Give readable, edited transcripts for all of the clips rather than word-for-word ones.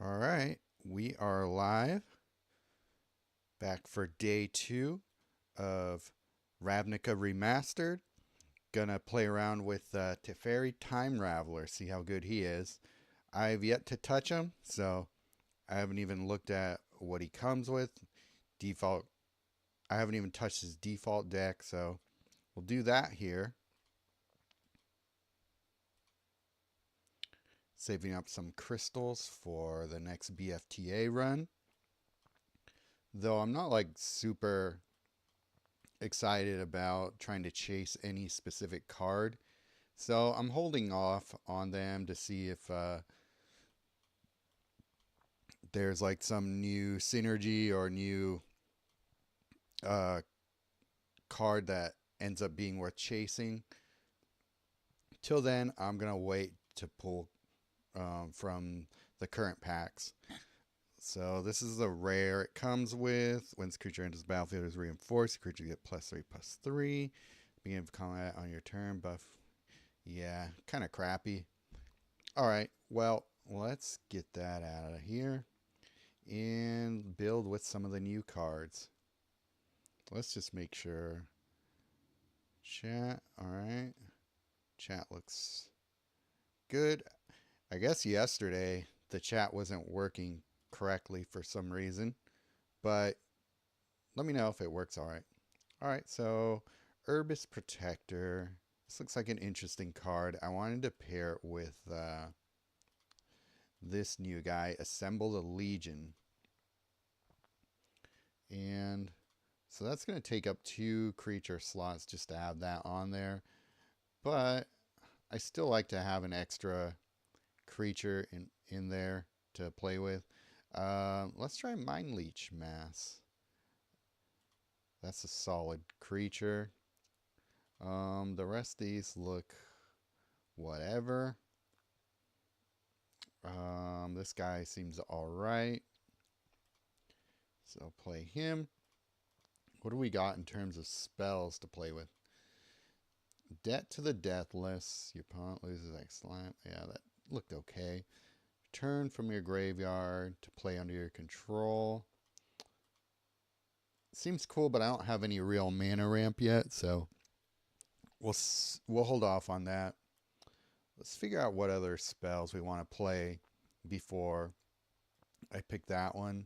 All right, we are live, back for day 2 of RAVNICA Remastered. Gonna play around with Teferi Time Raveler, see how good he is. I've yet to touch him, so I haven't even looked at what he comes with. Default, I haven't even touched his default deck, so we'll do that here. Saving up some crystals for the next BFTA run. Though I'm not like super excited about trying to chase any specific card. So I'm holding off on them to see if there's like some new synergy or new uh, card that ends up being worth chasing. Till then, I'm going to wait to pull from the current packs. So this is the rare it comes with. When this creature enters the battlefield is reinforced, the creature gets +3/+3. Beginning of combat on your turn, buff. Yeah, kind of crappy. Alright, well, let's get that out of here and build with some of the new cards. Let's just make sure. Chat, alright. Chat looks good. I guess yesterday the chat wasn't working correctly for some reason, but let me know if it works alright. Alright, so Herbis Protector. This looks like an interesting card. I wanted to pair it with this new guy, Assemble the Legion. And so that's going to take up 2 creature slots just to have that on there. But I still like to have an extra creature in there to play with. Let's try Mind Leech Mass. That's a solid creature. The rest of these look whatever. This guy seems alright. So play him. What do we got in terms of spells to play with? Debt to the Deathless. Your opponent loses excellent. Yeah, that looked okay. Return from your graveyard to play under your control. Seems cool, but I don't have any real mana ramp yet, so we'll hold off on that. Let's figure out what other spells we want to play before I pick that one.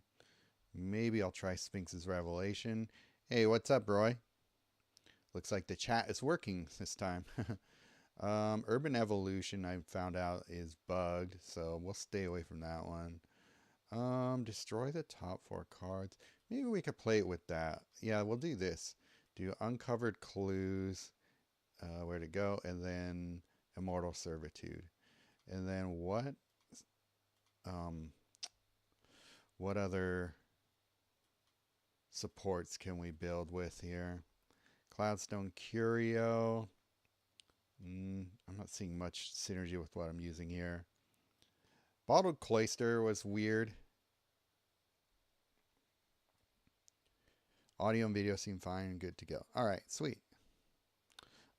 Maybe I'll try Sphinx's Revelation. Hey, what's up, Roy? Looks like the chat is working this time. Urban Evolution, I found out, is bugged, so we'll stay away from that one. Destroy the top 4 cards. Maybe we could play it with that. Yeah, we'll do this. Do Uncovered Clues, where to go, and then Immortal Servitude. And then what other supports can we build with here? Cloudstone Curio. I'm not seeing much synergy with what I'm using here. Bottled Cloister was weird. Audio and video seem fine and good to go. Alright, sweet.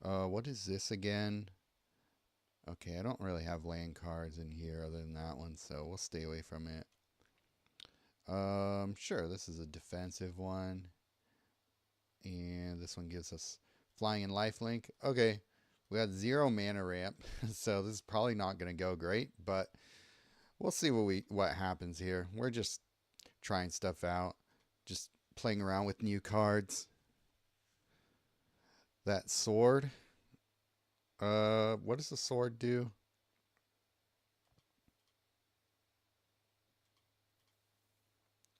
What is this again? Okay, I don't really have land cards in here other than that one, so we'll stay away from it. Sure, this is a defensive one. And this one gives us Flying and Lifelink. Okay, we got 0 mana ramp, so this is probably not going to go great, but we'll see what happens here. We're just trying stuff out, just playing around with new cards. That sword. What does the sword do?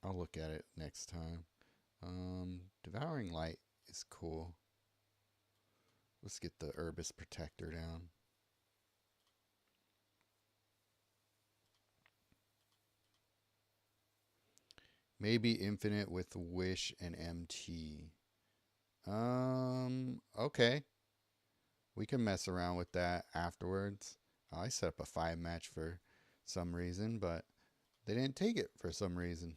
I'll look at it next time. Devouring Light is cool. Let's get the Herbis Protector down. Maybe Infinite with Wish and MT. Okay. We can mess around with that afterwards. I set up a 5 match for some reason, but they didn't take it for some reason.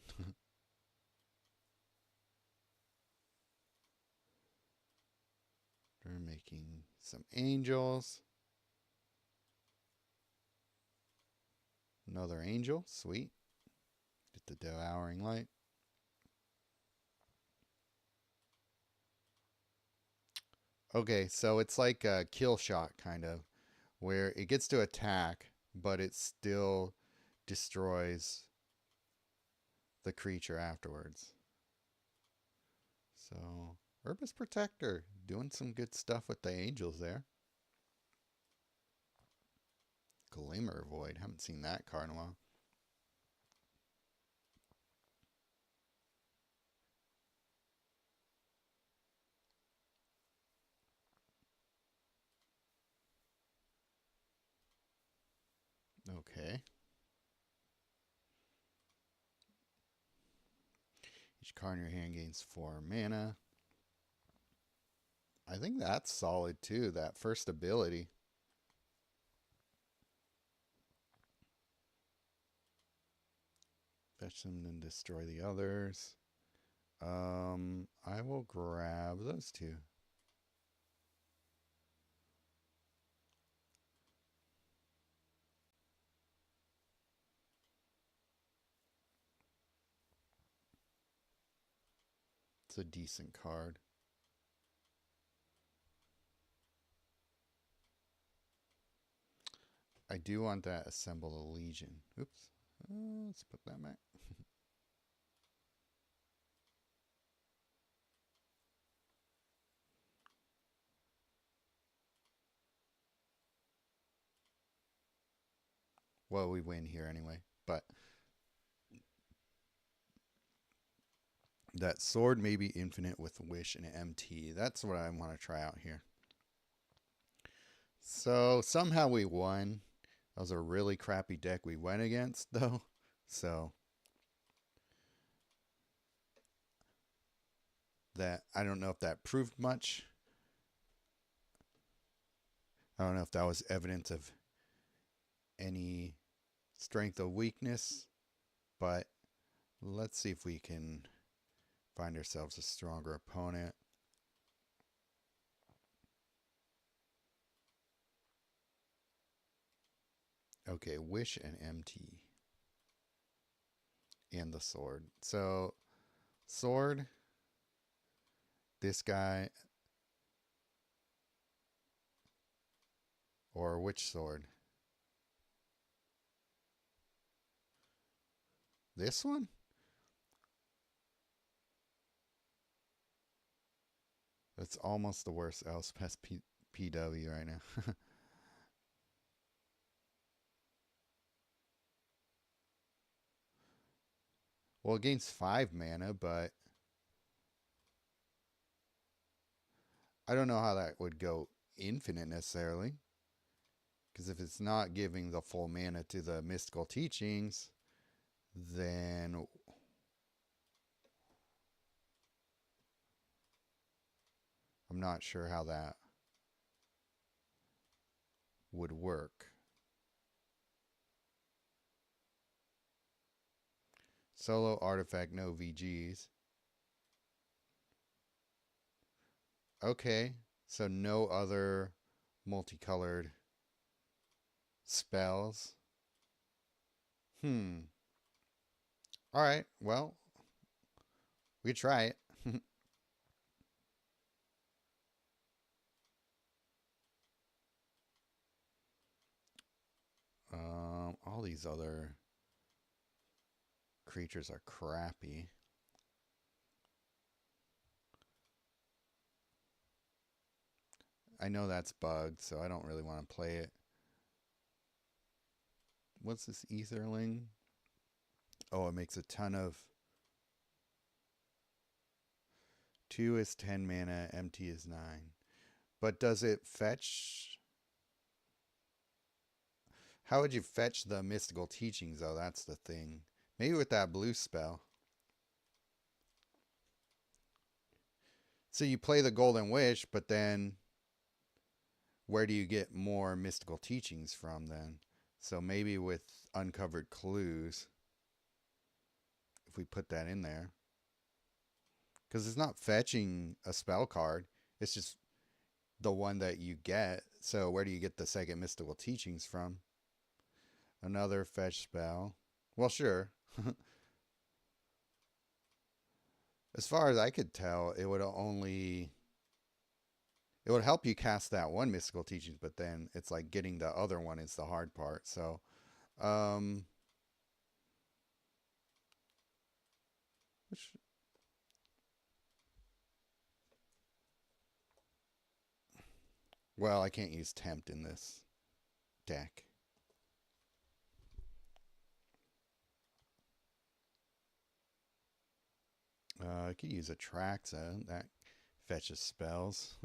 We're making some angels. Another angel, sweet. Get the Devouring Light. Okay, so it's like a kill shot kind of, where it gets to attack, but it still destroys the creature afterwards. So, Herbis Protector, doing some good stuff with the angels there. Glimmer Void, haven't seen that card in a while. Okay. Each card in your hand gains 4 mana. I think that's solid too, that first ability. Fetch them and destroy the others. I will grab those two. It's a decent card. I do want that Assemble a Legion. Oops. Let's put that back. Well, we win here anyway. But that sword may be infinite with Wish and MT. That's what I want to try out here. So somehow we won. That was a really crappy deck we went against, though. So that I don't know if that proved much. I don't know if that was evidence of any strength or weakness, but let's see if we can find ourselves a stronger opponent. Okay, Wish and MT. And the sword. So, sword. This guy. Or which sword? This one? That's almost the worst Elspeth PW right now. Well, it gains 5 mana, but I don't know how that would go infinite necessarily. Because if it's not giving the full mana to the mystical teachings, then I'm not sure how that would work. Solo artifact, no VGs. Okay, so no other multicolored spells. Alright, well, we try it. All these other creatures are crappy. I know that's bugged, so I don't really want to play it. What's this Etherling? Oh, it makes a ton of... 2 is 10 mana, MT is 9. But does it fetch... How would you fetch the mystical teachings, though? That's the thing. Maybe with that blue spell. So you play the Golden Wish, but then where do you get more mystical teachings from then? So maybe with Uncovered Clues, if we put that in there. Because it's not fetching a spell card. It's just the one that you get. So where do you get the second mystical teachings from? Another fetch spell. Well, sure. As far as I could tell, it would help you cast that one mystical teachings, but then it's like getting the other one is the hard part. So, um, which, well, I can't use tempt in this deck. I could use a Traxa that fetches spells.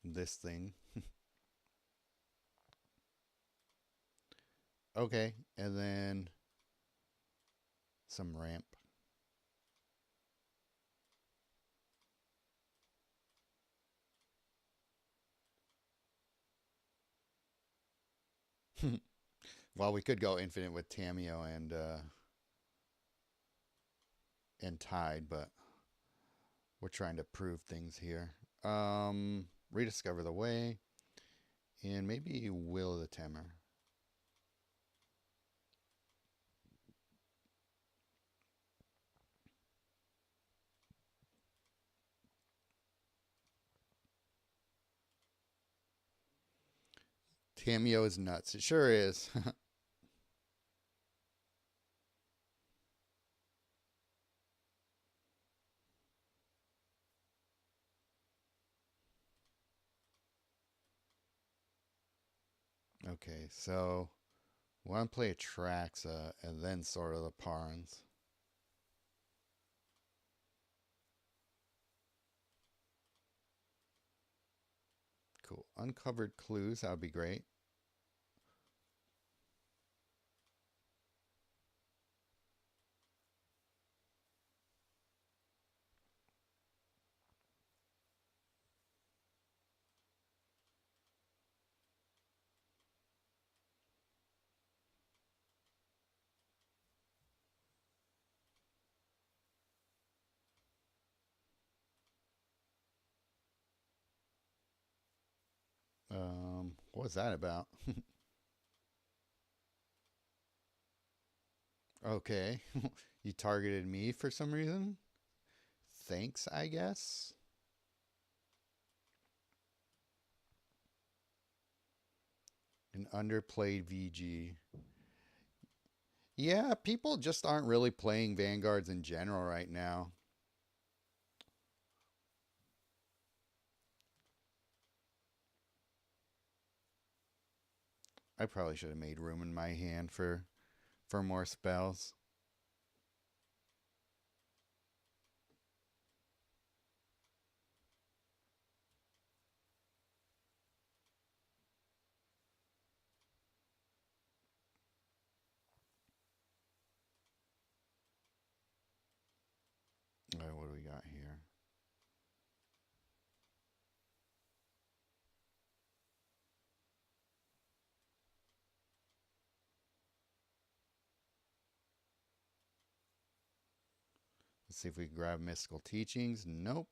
This thing. Okay, and then some ramp. Well, we could go infinite with Tameo and Tide, but we're trying to prove things here. Rediscover the Way, and maybe Will of the Temor. Tameo is nuts. It sure is. Okay, so we want to play a Traxa and then sort of the Parns. Cool. Uncovered clues, that would be great. What was that about? Okay. You targeted me for some reason? Thanks, I guess. An underplayed VG. Yeah, people just aren't really playing Vanguards in general right now. I probably should have made room in my hand for more spells. All right, what do we got here? Let's see if we can grab Mystical Teachings. Nope.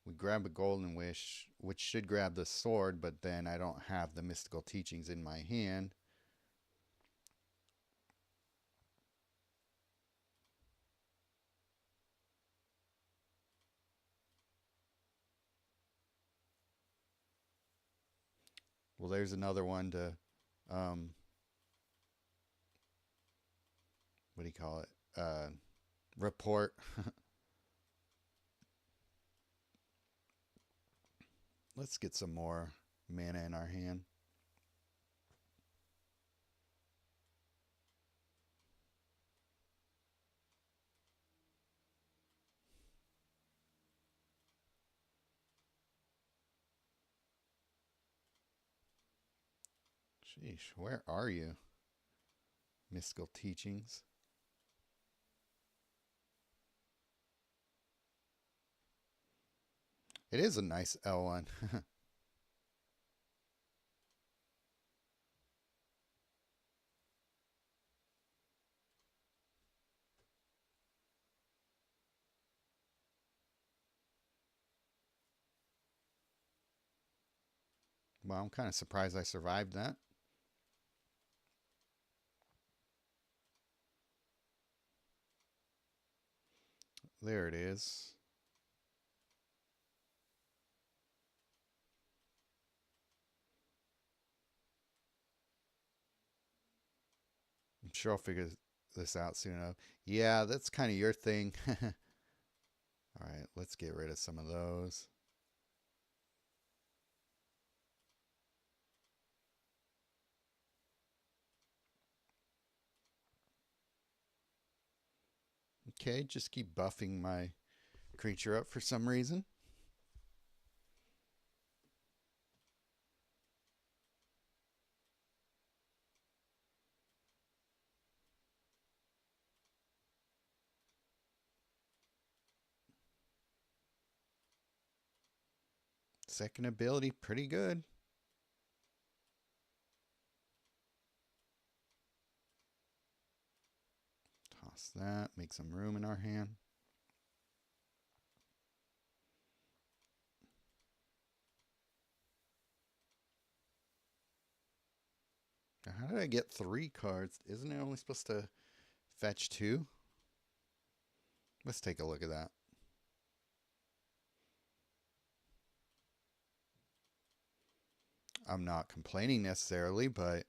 We grab a Golden Wish, which should grab the sword, but then I don't have the Mystical Teachings in my hand. Well, there's another one to, what do you call it? Report. Let's get some more mana in our hand. Sheesh, where are you? Mystical Teachings. It is a nice L1. Well, I'm kind of surprised I survived that. There it is. I'm sure I'll figure this out soon enough. Yeah, that's kind of your thing. All right, let's get rid of some of those. Okay, just keep buffing my creature up for some reason. Second ability, pretty good. Toss that, make some room in our hand. How did I get 3 cards? Isn't it only supposed to fetch 2? Let's take a look at that. I'm not complaining necessarily, but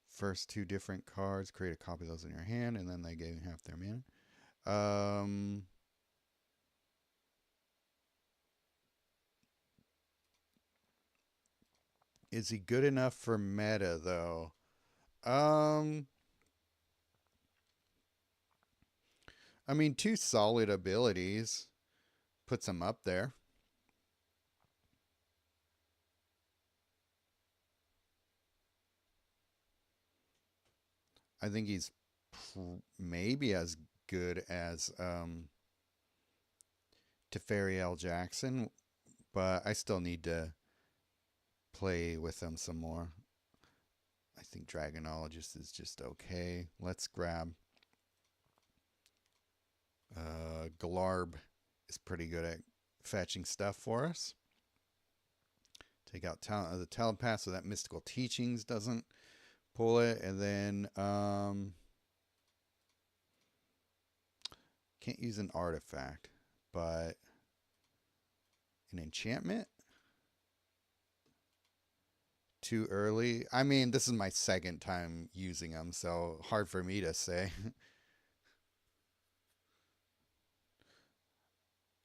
first 2 different cards, create a copy of those in your hand, and then they gain half their mana. Is he good enough for meta though? I mean, 2 solid abilities puts him up there. I think he's maybe as good as Teferi L. Jackson, but I still need to play with him some more. I think Dragonologist is just okay. Let's grab Galarb is pretty good at fetching stuff for us. Take out the talent pass so that mystical teachings doesn't pull it, and then can't use an artifact, but an enchantment too early. I mean, this is my second time using them, so hard for me to say.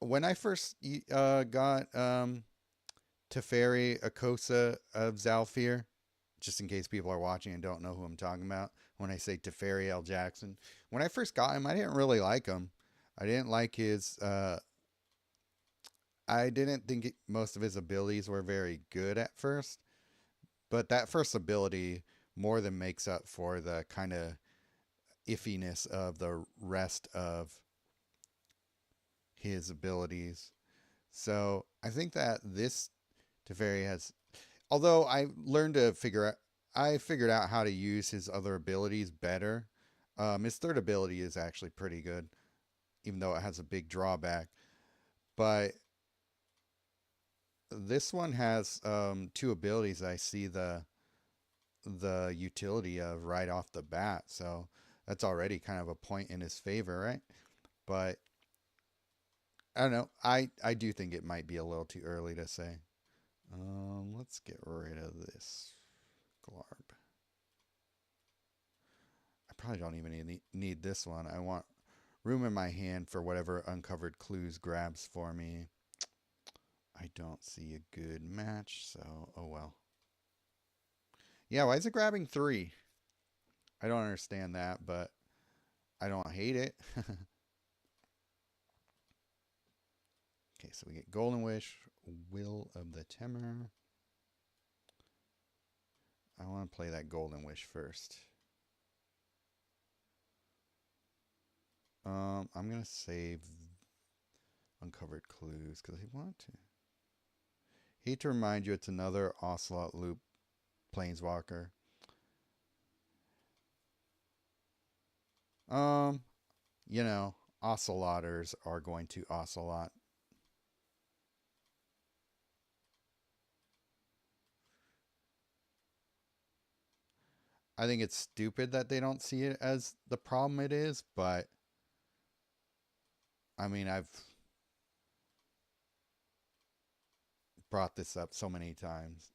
When I first got Teferi Akosa of Zalfir, just in case people are watching and don't know who I'm talking about, when I say Teferi L. Jackson, when I first got him, I didn't really like him. I didn't like his. I didn't think most of his abilities were very good at first, but that first ability more than makes up for the kind of iffiness of the rest of his abilities. So I think that this Teferi has, although I figured out how to use his other abilities better. His third ability is actually pretty good, even though it has a big drawback. But this one has 2 abilities I see the utility of right off the bat. So that's already kind of a point in his favor, right? But I don't know. I do think it might be a little too early to say. Let's get rid of this Glarb. I probably don't even need this one. I want room in my hand for whatever uncovered clues grabs for me. I don't see a good match, so oh well. Yeah, why is it grabbing 3? I don't understand that, but I don't hate it. Okay, so we get Golden Wish, Will of the Temur. I want to play that Golden Wish first. I'm gonna save Uncovered Clues because I want to. Hate to remind you, it's another Ocelot Loop Planeswalker. You know, Oceloters are going to Ocelot. I think it's stupid that they don't see it as the problem it is, but I mean, I've brought this up so many times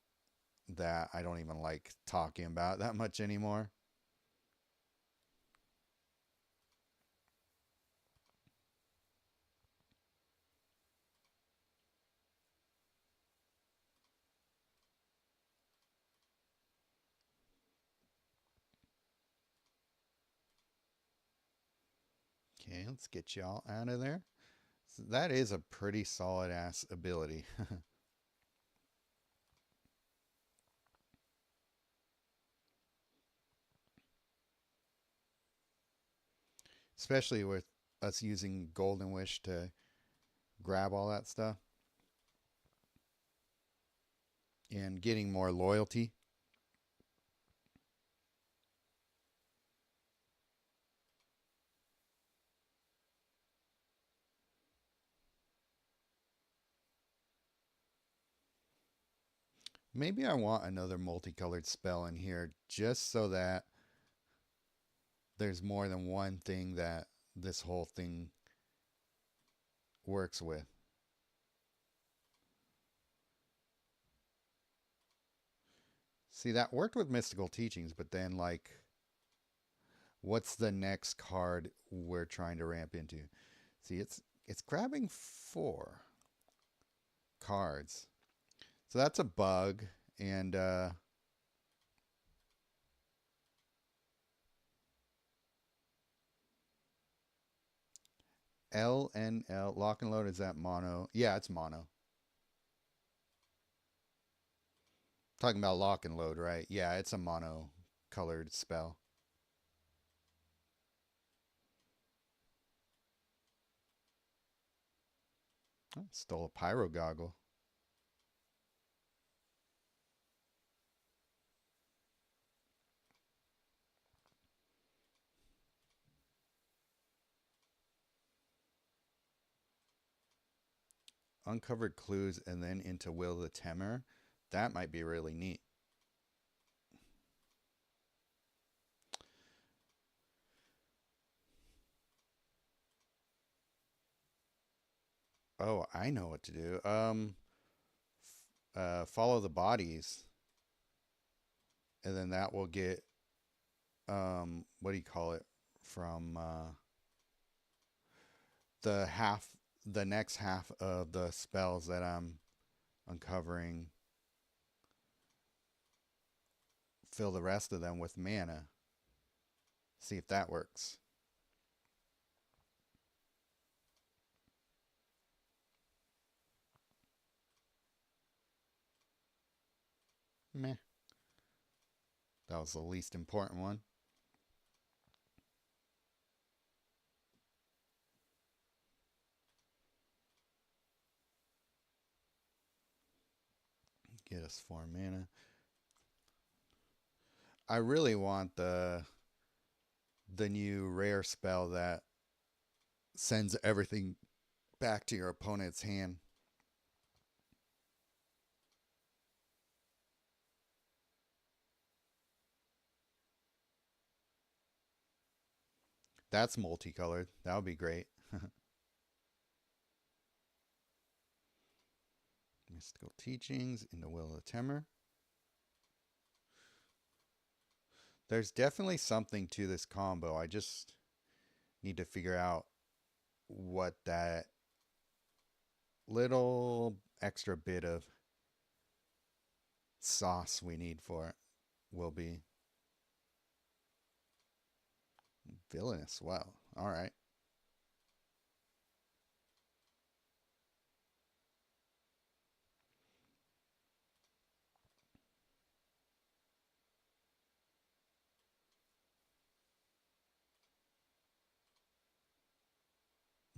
that I don't even like talking about it that much anymore. Okay, let's get y'all out of there. So that is a pretty solid ass ability. Especially with us using Golden Wish to grab all that stuff and getting more loyalty. Maybe I want another multicolored spell in here just so that there's more than one thing that this whole thing works with. See, that worked with Mystical Teachings, but then, like, what's the next card we're trying to ramp into? See, it's grabbing 4 cards. So that's a bug, and LNL, lock and load, is that mono? Yeah, it's mono. Talking about lock and load, right? Yeah, it's a mono colored spell. Oh, stole a pyro goggle. Uncovered clues and then into Will the Temer. That might be really neat. Oh, I know what to do. Follow the bodies, and then that will get what do you call it, from the half, the next half of the spells that I'm uncovering. Fill the rest of them with mana. See if that works. Meh. That was the least important one. Get us 4 mana. I really want the new rare spell that sends everything back to your opponent's hand. That's multicolored. That would be great. Mystical Teachings into Will of the Temer. There's definitely something to this combo. I just need to figure out what that little extra bit of sauce we need for it will be. Villainous. Wow. All right.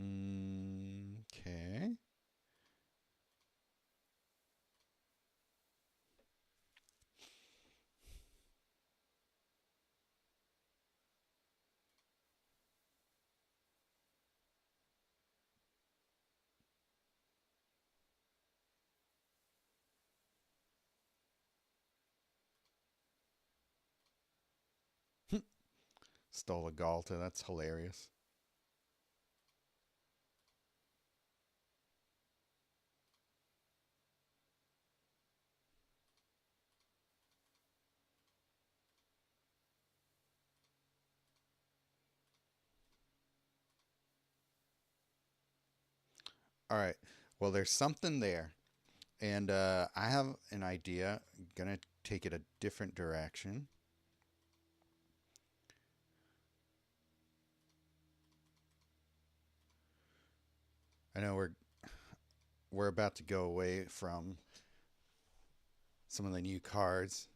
Okay. Stole a Galta. That's hilarious. All right. Well, there's something there. And I have an idea. I'm going to take it a different direction. I know we're about to go away from some of the new cards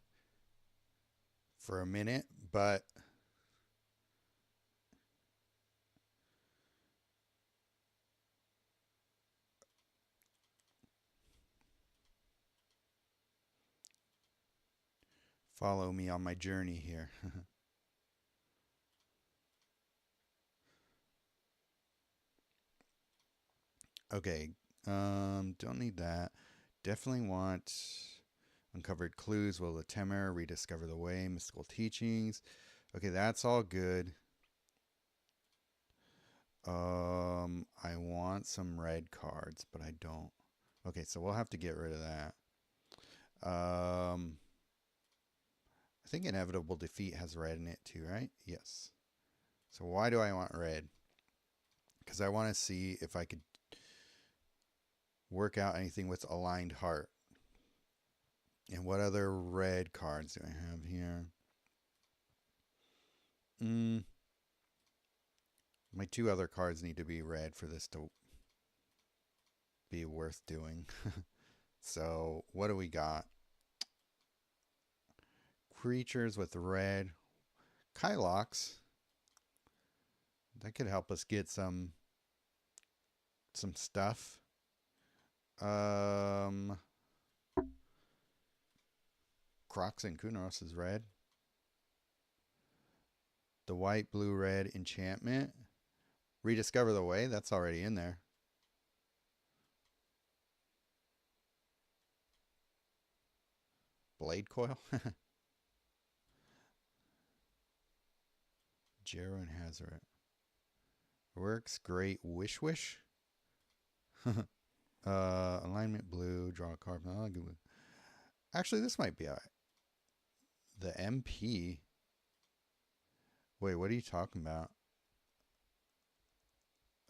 for a minute, but follow me on my journey here. Okay, don't need that. Definitely want uncovered clues, will the Temer, rediscover the way, mystical teachings. Okay, that's all good. I want some red cards, but I don't. Okay, so we'll have to get rid of that. I think inevitable defeat has red in it too, right? Yes. So why do I want red? Because I want to see if I could work out anything with aligned heart. And what other red cards do I have here? My two other cards need to be red for this to be worth doing. So what do we got? Creatures with red. Kylox. That could help us get some stuff. Crocs and Kunos is red. The white, blue, red enchantment. Rediscover the way. That's already in there. Blade coil. Jero and Hazoret. Works great. Wish Wish. Alignment blue. Draw a card. Actually, this might be alright. The MP. Wait, what are you talking about?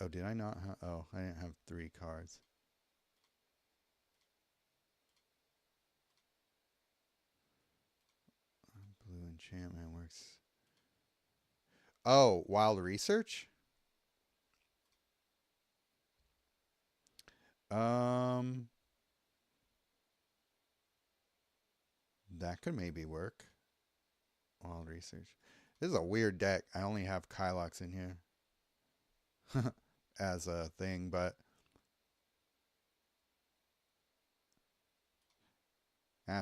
Oh, did I not have... Oh, I didn't have 3 cards. Blue enchantment works. Oh, Wild Research? That could maybe work. Wild Research. This is a weird deck. I only have Kylox in here as a thing, but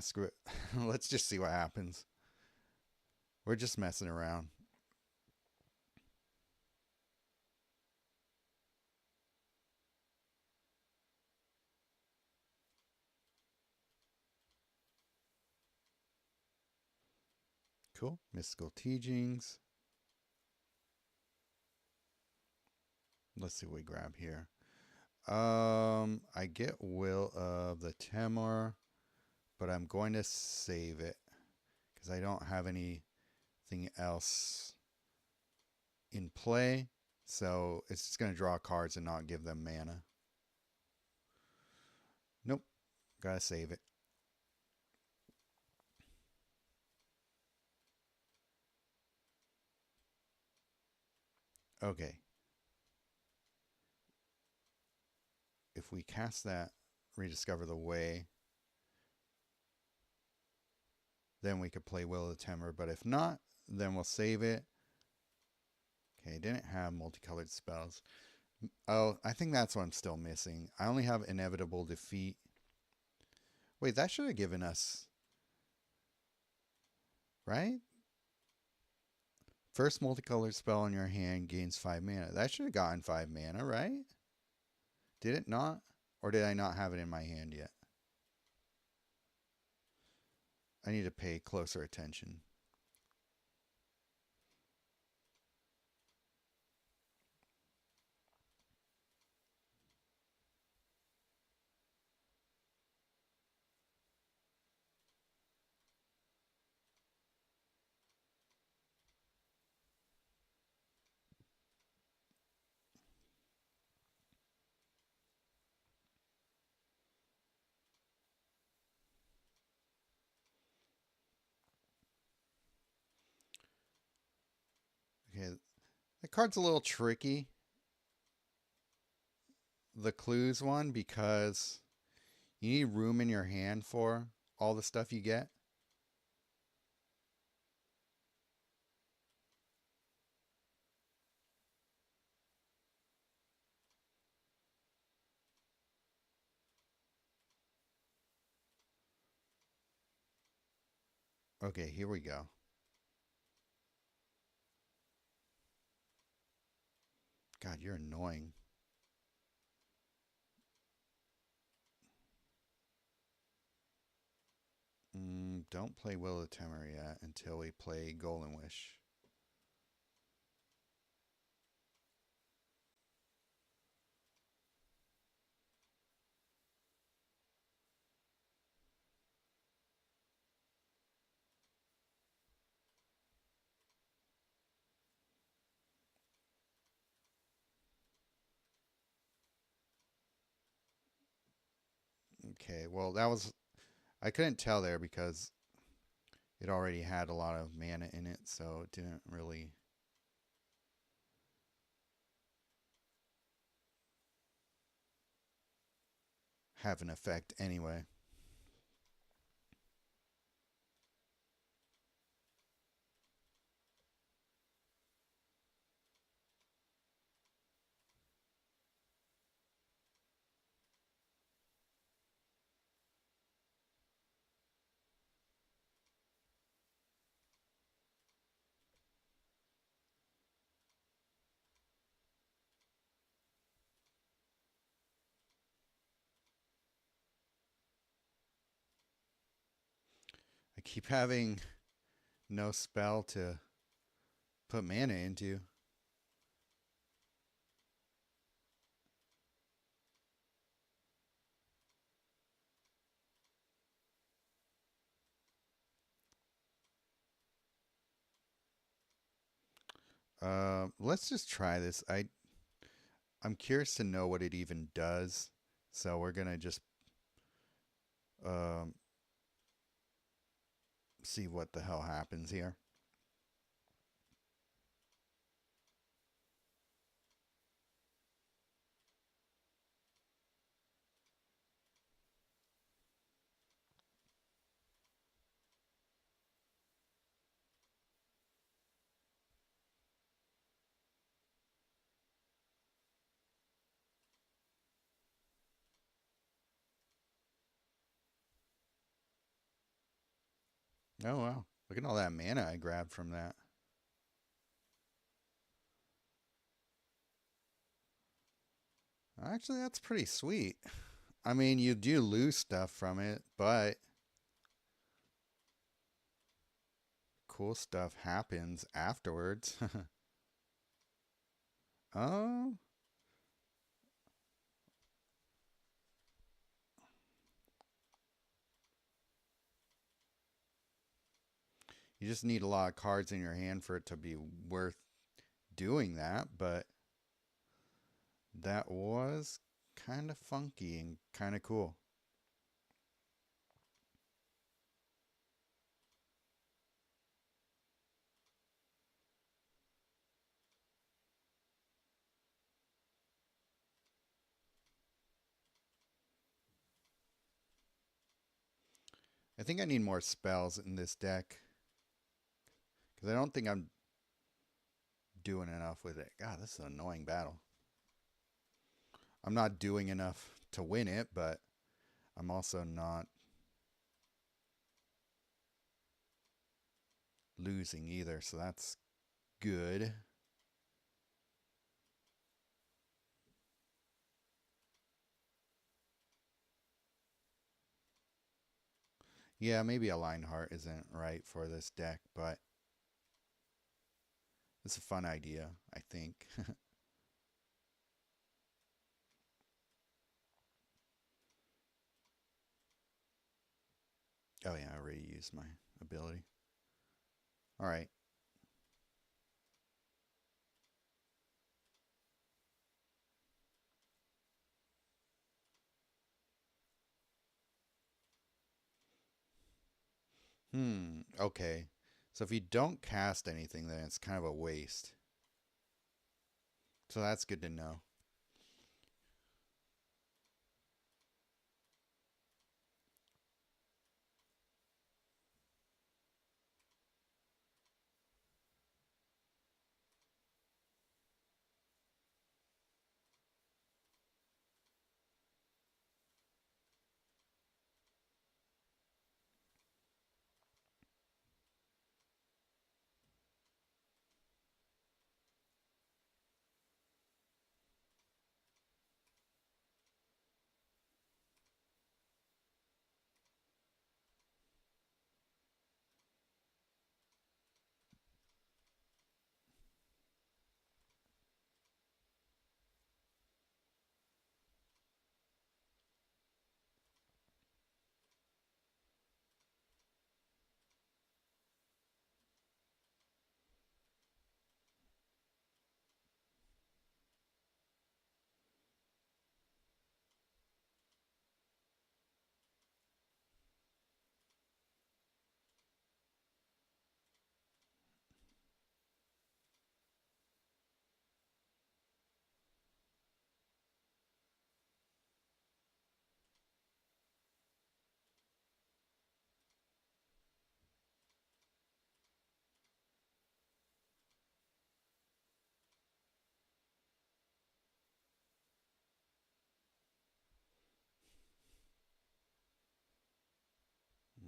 screw it. Let's just see what happens. We're just messing around. Cool. Mystical Teachings. Let's see what we grab here. I get Will of the Temor, but I'm going to save it because I don't have anything else in play. So it's just going to draw cards and not give them mana. Nope. Gotta save it. Okay. If we cast that, rediscover the way, then we could play Will of the Temor. But if not, then we'll save it. Okay, didn't have multicolored spells. Oh, I think that's what I'm still missing. I only have inevitable defeat. Wait, that should have given us... Right? First multicolored spell in your hand gains 5 mana. That should have gotten 5 mana, right? Did it not? Or did I not have it in my hand yet? I need to pay closer attention. The card's a little tricky, the clues one, because you need room in your hand for all the stuff you get. Okay, here we go. God, you're annoying. Don't play Will of Temer yet until we play Golden Wish. Okay, well, that was. I couldn't tell there because it already had a lot of mana in it, so it didn't really have an effect anyway. I keep having no spell to put mana into. Let's just try this. I'm curious to know what it even does, so we're gonna just um, see what the hell happens here. Oh wow! Look at all that mana I grabbed from that. Actually, that's pretty sweet. I mean, you do lose stuff from it, but cool stuff happens afterwards. Oh, you just need a lot of cards in your hand for it to be worth doing that, but that was kind of funky and kind of cool. I think I need more spells in this deck because I don't think I'm doing enough with it. God, this is an annoying battle. I'm not doing enough to win it, but I'm also not losing either, so that's good. Yeah, maybe a Lionheart isn't right for this deck, but it's a fun idea, I think. Oh yeah, I already used my ability. All right. Okay. So if you don't cast anything, then it's kind of a waste. So that's good to know.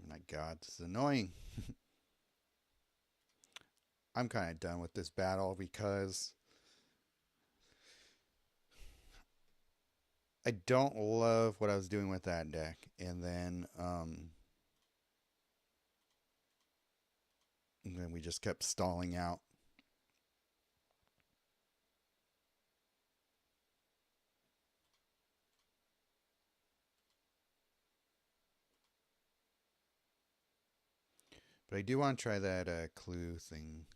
My God, this is annoying. I'm kind of done with this battle because I don't love what I was doing with that deck. And then we just kept stalling out. But I do want to try that clue thing.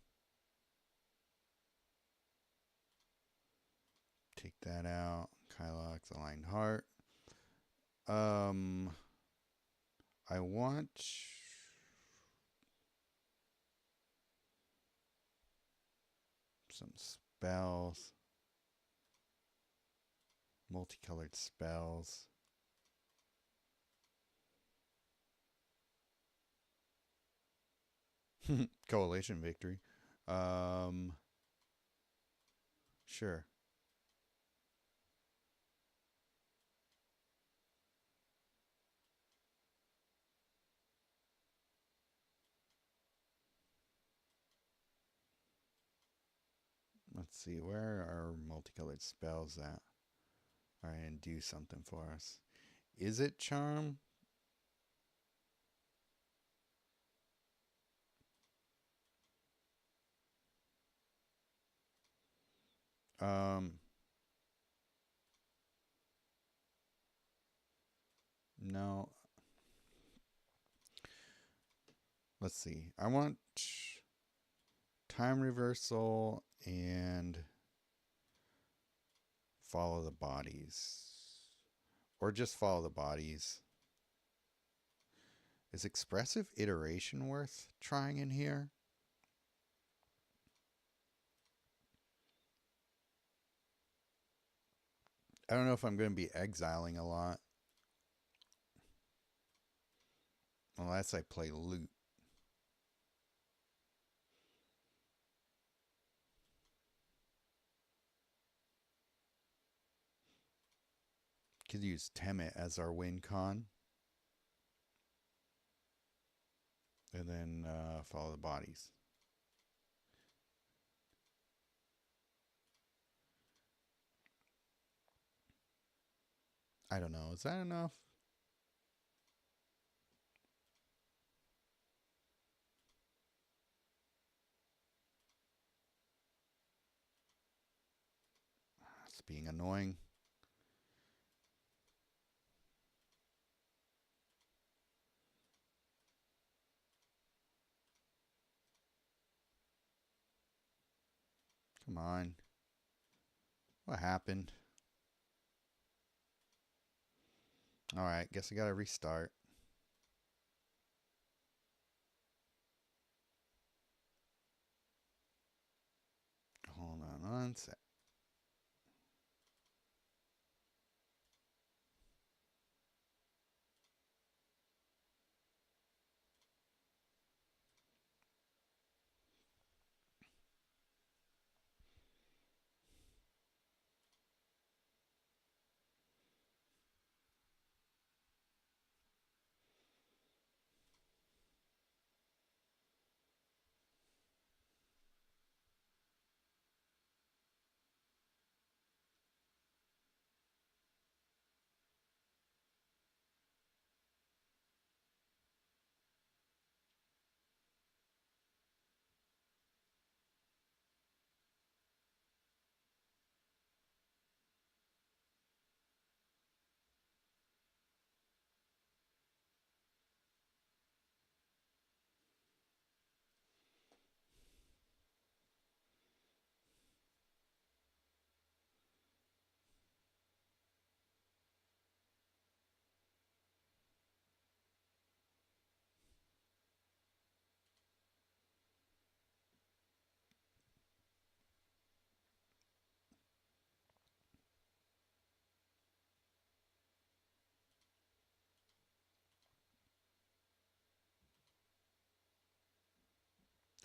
Take that out. Kylox, Aligned Heart. I want some spells. Multicolored spells. Coalition victory. Sure. Let's see, where are multicolored spells at? Alright, and do something for us. Is it charm? Um, no. Let's see. I want time reversal and follow the bodies. Or just follow the bodies. Is expressive iteration worth trying in here? I don't know if I'm going to be exiling a lot. Unless I play loot. Could use Temet as our win con. And then follow the bodies. I don't know. Is that enough? It's being annoying. Come on. What happened? Alright, guess I gotta restart. Hold on one sec.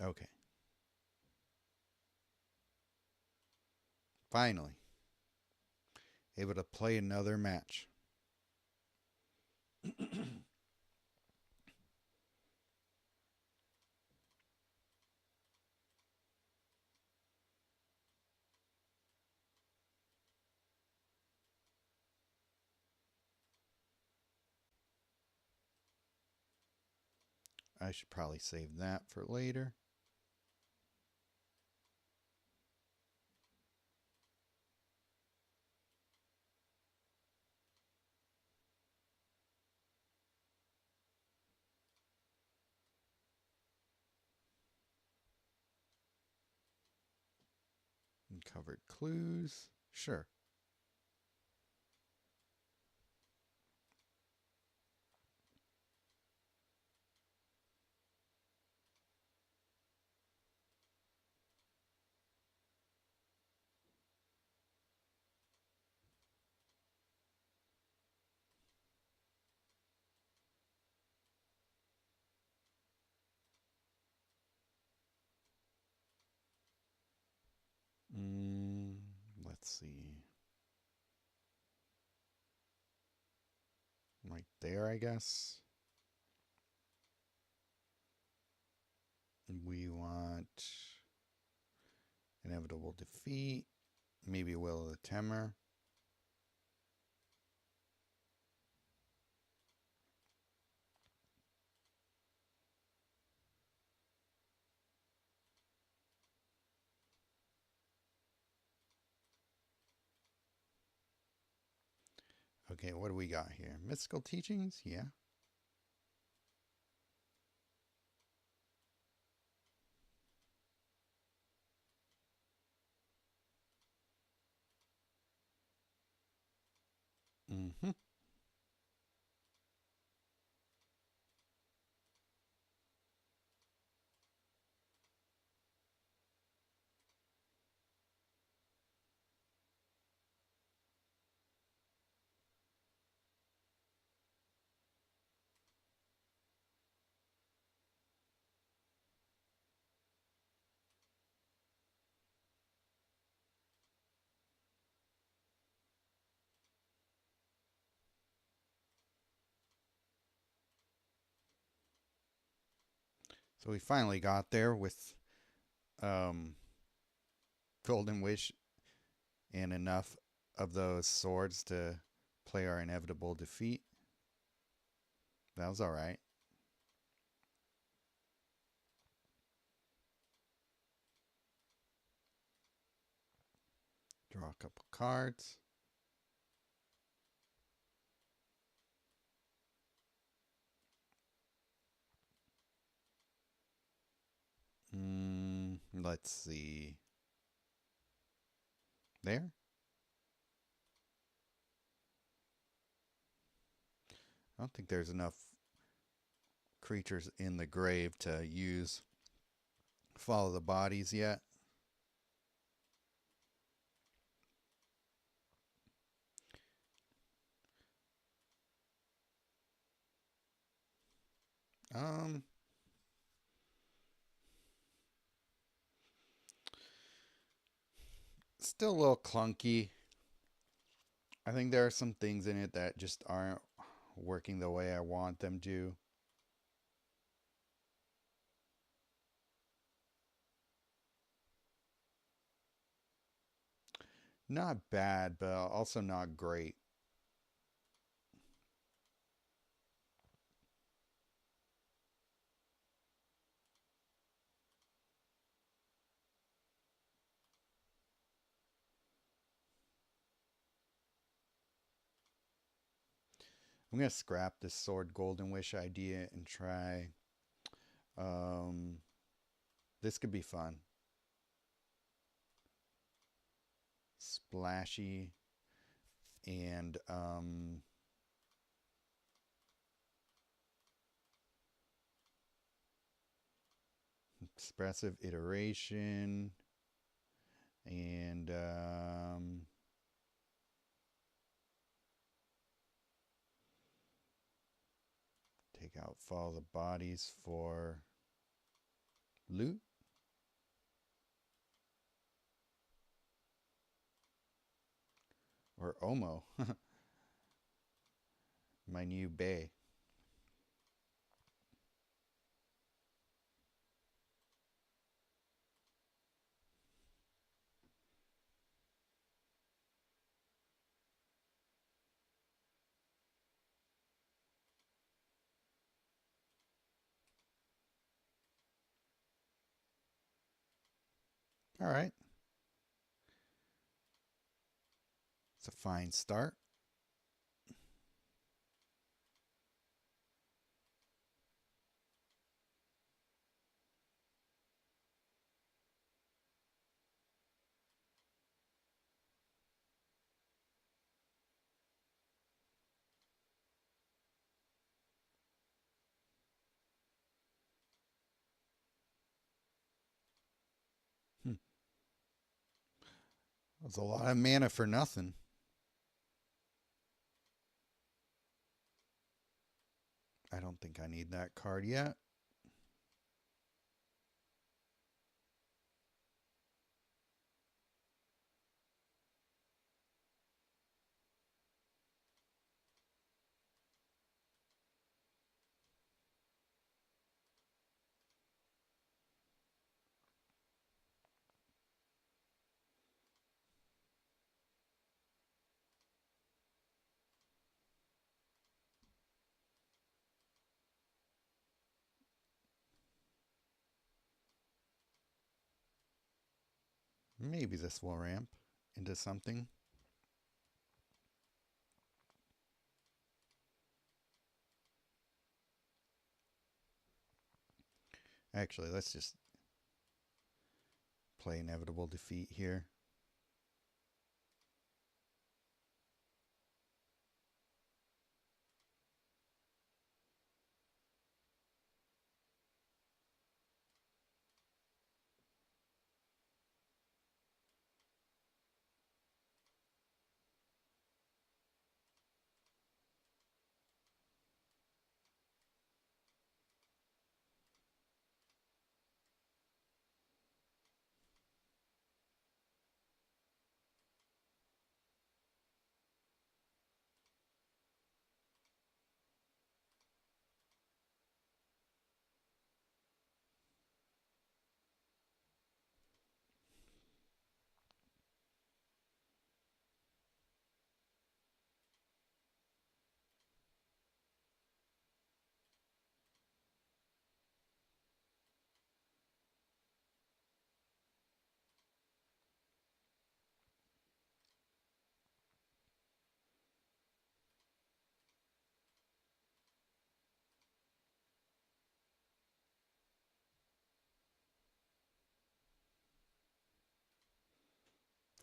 Okay. Finally, able to play another match. I should probably save that for later. Uncovered clues. Sure. Mm, let's see. Right there, I guess. We want inevitable defeat. Maybe Will of the Temor. Okay, what do we got here? Mystical teachings? Yeah. Mm-hmm. So we finally got there with um, Golden Wish and enough of those swords to play our inevitable defeat. That was alright. Draw a couple cards. Let's see. There? I don't think there's enough creatures in the grave to use Follow the Bodies yet. Um, Still a little clunky. I think there are some things in it that just aren't working the way I want them to. Not bad, but also not great. I'm gonna scrap this Sword Golden Wish idea and try. Um, this could be fun. Splashy and expressive iteration and take out Follow the Bodies for Loot? Or Omo. My new bay. All right. It's a fine start. Hmm. That's a lot of mana for nothing. I don't think I need that card yet. Maybe this will ramp into something. Actually, let's just play inevitable defeat here.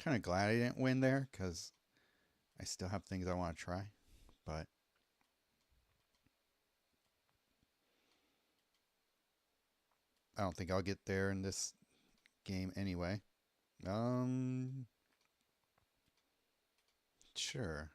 Kind of glad I didn't win there because I still have things I want to try. But I don't think I'll get there in this game anyway. Um, sure.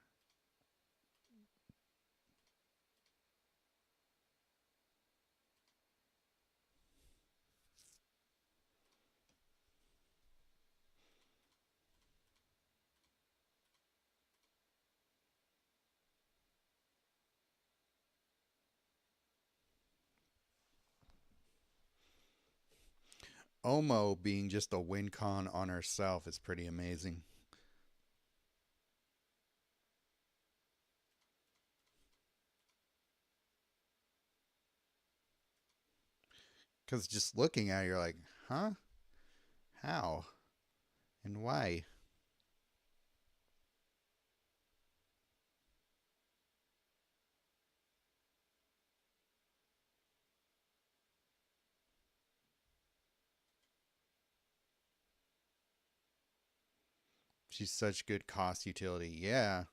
Omo being just a win con on herself is pretty amazing. Because just looking at it, you're like, huh? How? And why? She's such good cost utility. Yeah.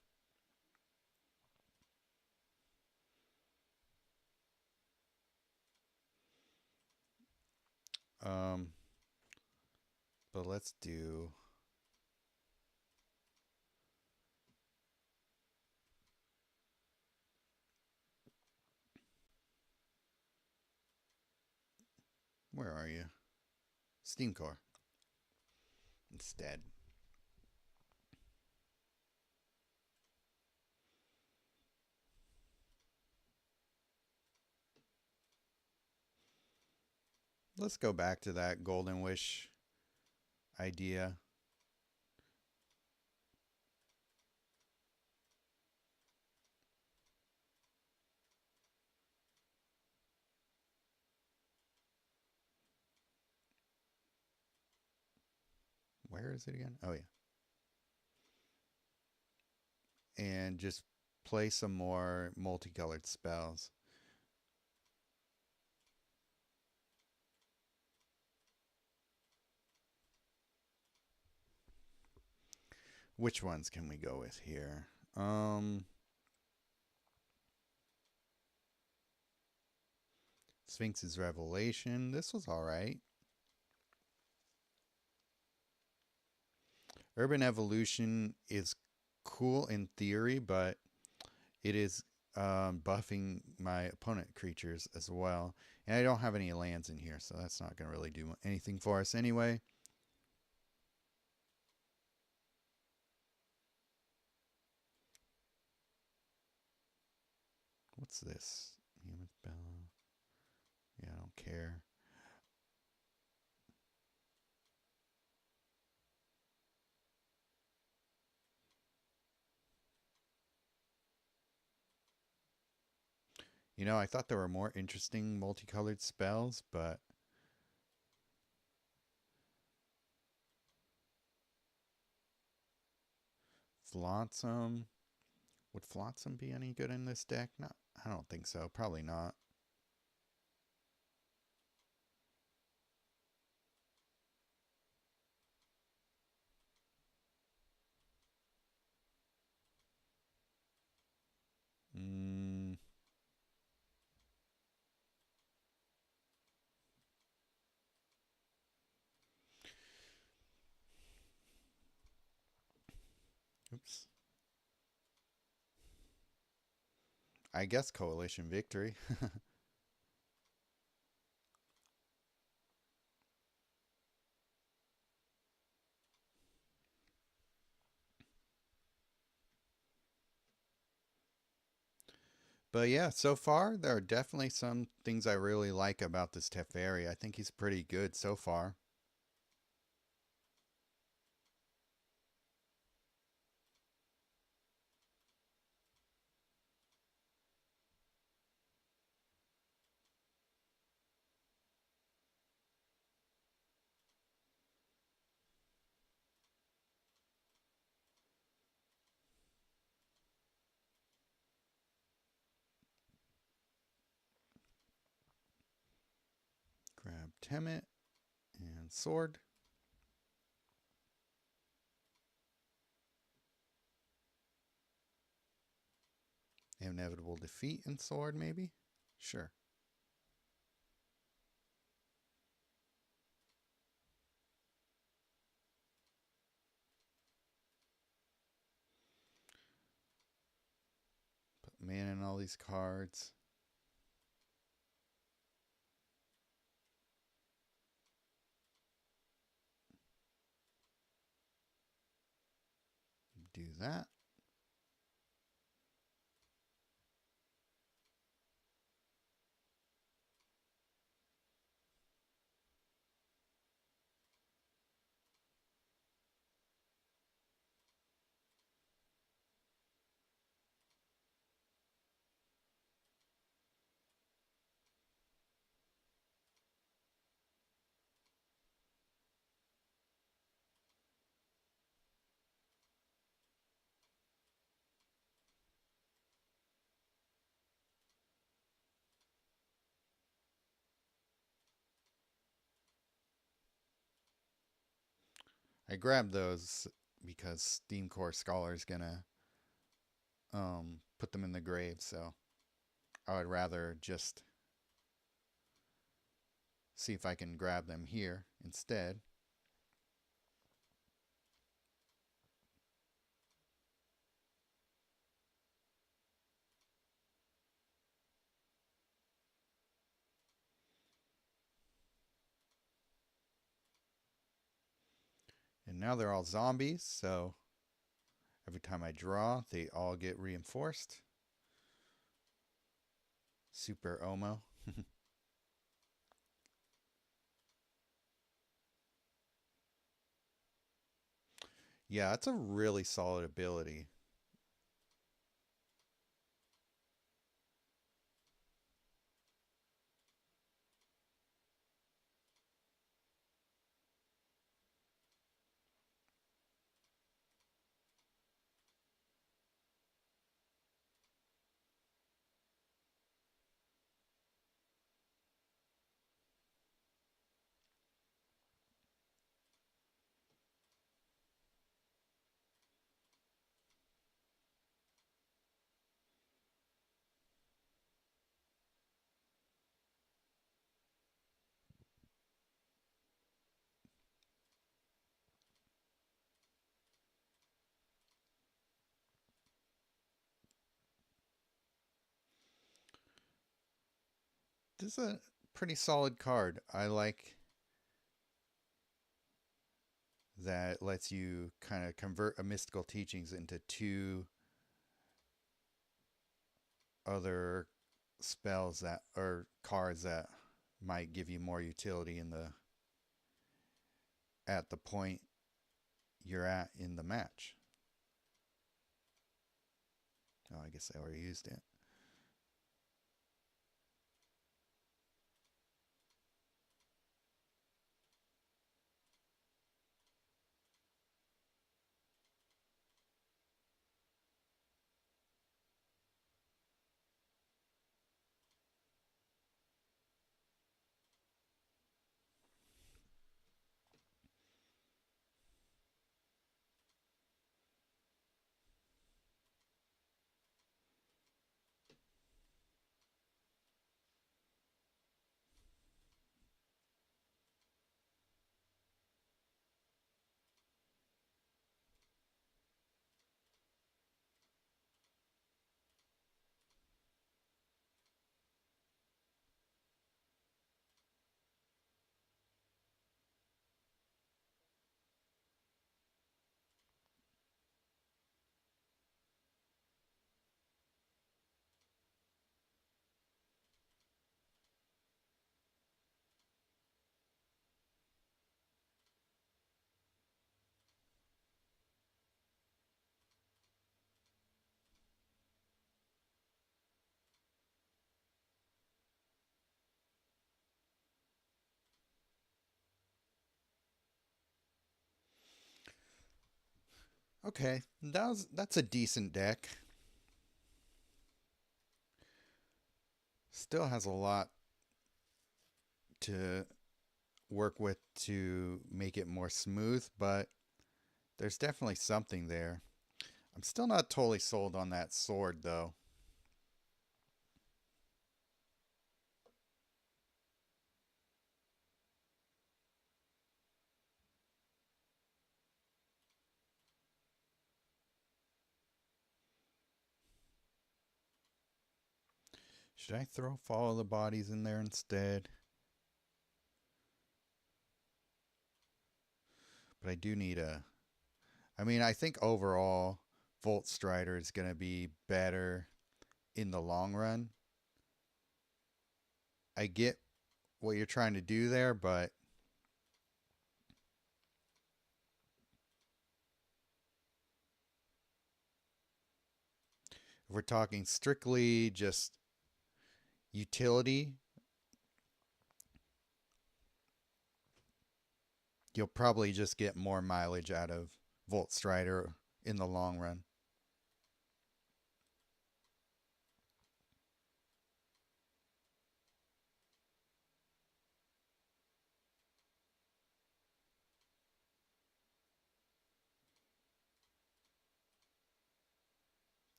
Um, but let's do. Where are you? Steam Core instead. Let's go back to that Golden Wish idea. Where is it again? Oh, yeah. And just play some more multicolored spells. Which ones can we go with here? Sphinx's Revelation. This was alright. Urban Evolution is cool in theory, but it is buffing my opponent creatures as well. And I don't have any lands in here, so that's not going to really do anything for us anyway. What's this? Bella. Yeah, I don't care. You know, I thought there were more interesting multicolored spells, but Flotsam. Would Flotsam be any good in this deck? No, I don't think so. Probably not. Mm. Oops. I guess Coalition Victory. But yeah, so far there are definitely some things I really like about this Teferi. I think he's pretty good so far. Grab Temet and Sword. Inevitable Defeat and Sword, maybe? Sure. Put mana in all these cards. Do that. I grabbed those because Steam Core Scholar is gonna put them in the grave, so I would rather just see if I can grab them here instead. now they're all zombies, so every time I draw, they all get reinforced. Super Omo. Yeah, that's a really solid ability. This is a pretty solid card. I like that it lets you kind of convert a mystical teachings into two other spells that or cards that might give you more utility in the at the point you're at in the match. Oh, I guess I already used it. Okay, that's a decent deck. Still has a lot to work with to make it more smooth, but there's definitely something there. I'm still not totally sold on that sword though. Should I throw Follow the Bodies in there instead? But I do need a. I mean, I think overall, Volt Strider is going to be better in the long run. I get what you're trying to do there, but if we're talking strictly just utility, you'll probably just get more mileage out of Volt Strider in the long run.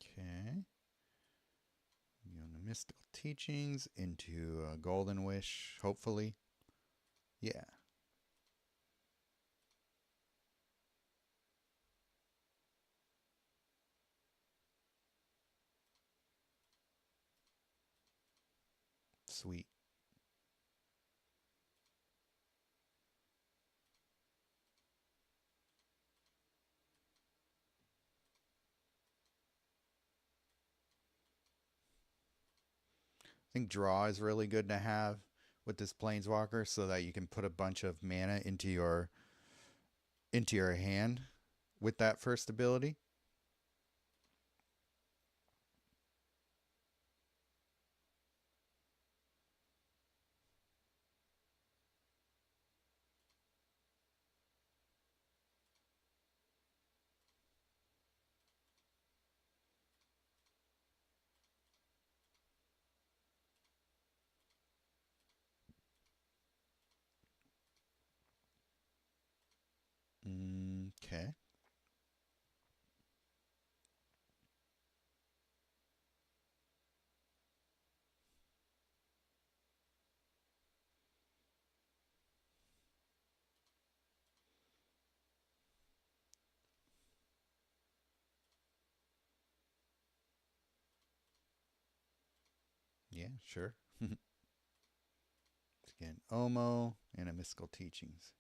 Okay. The mystical teachings into a golden wish, hopefully. Yeah. Sweet. think draw is really good to have with this planeswalker so that you can put a bunch of mana into your hand with that first ability. Okay. Yeah, sure. Again, Omo and a Mystical Teachings.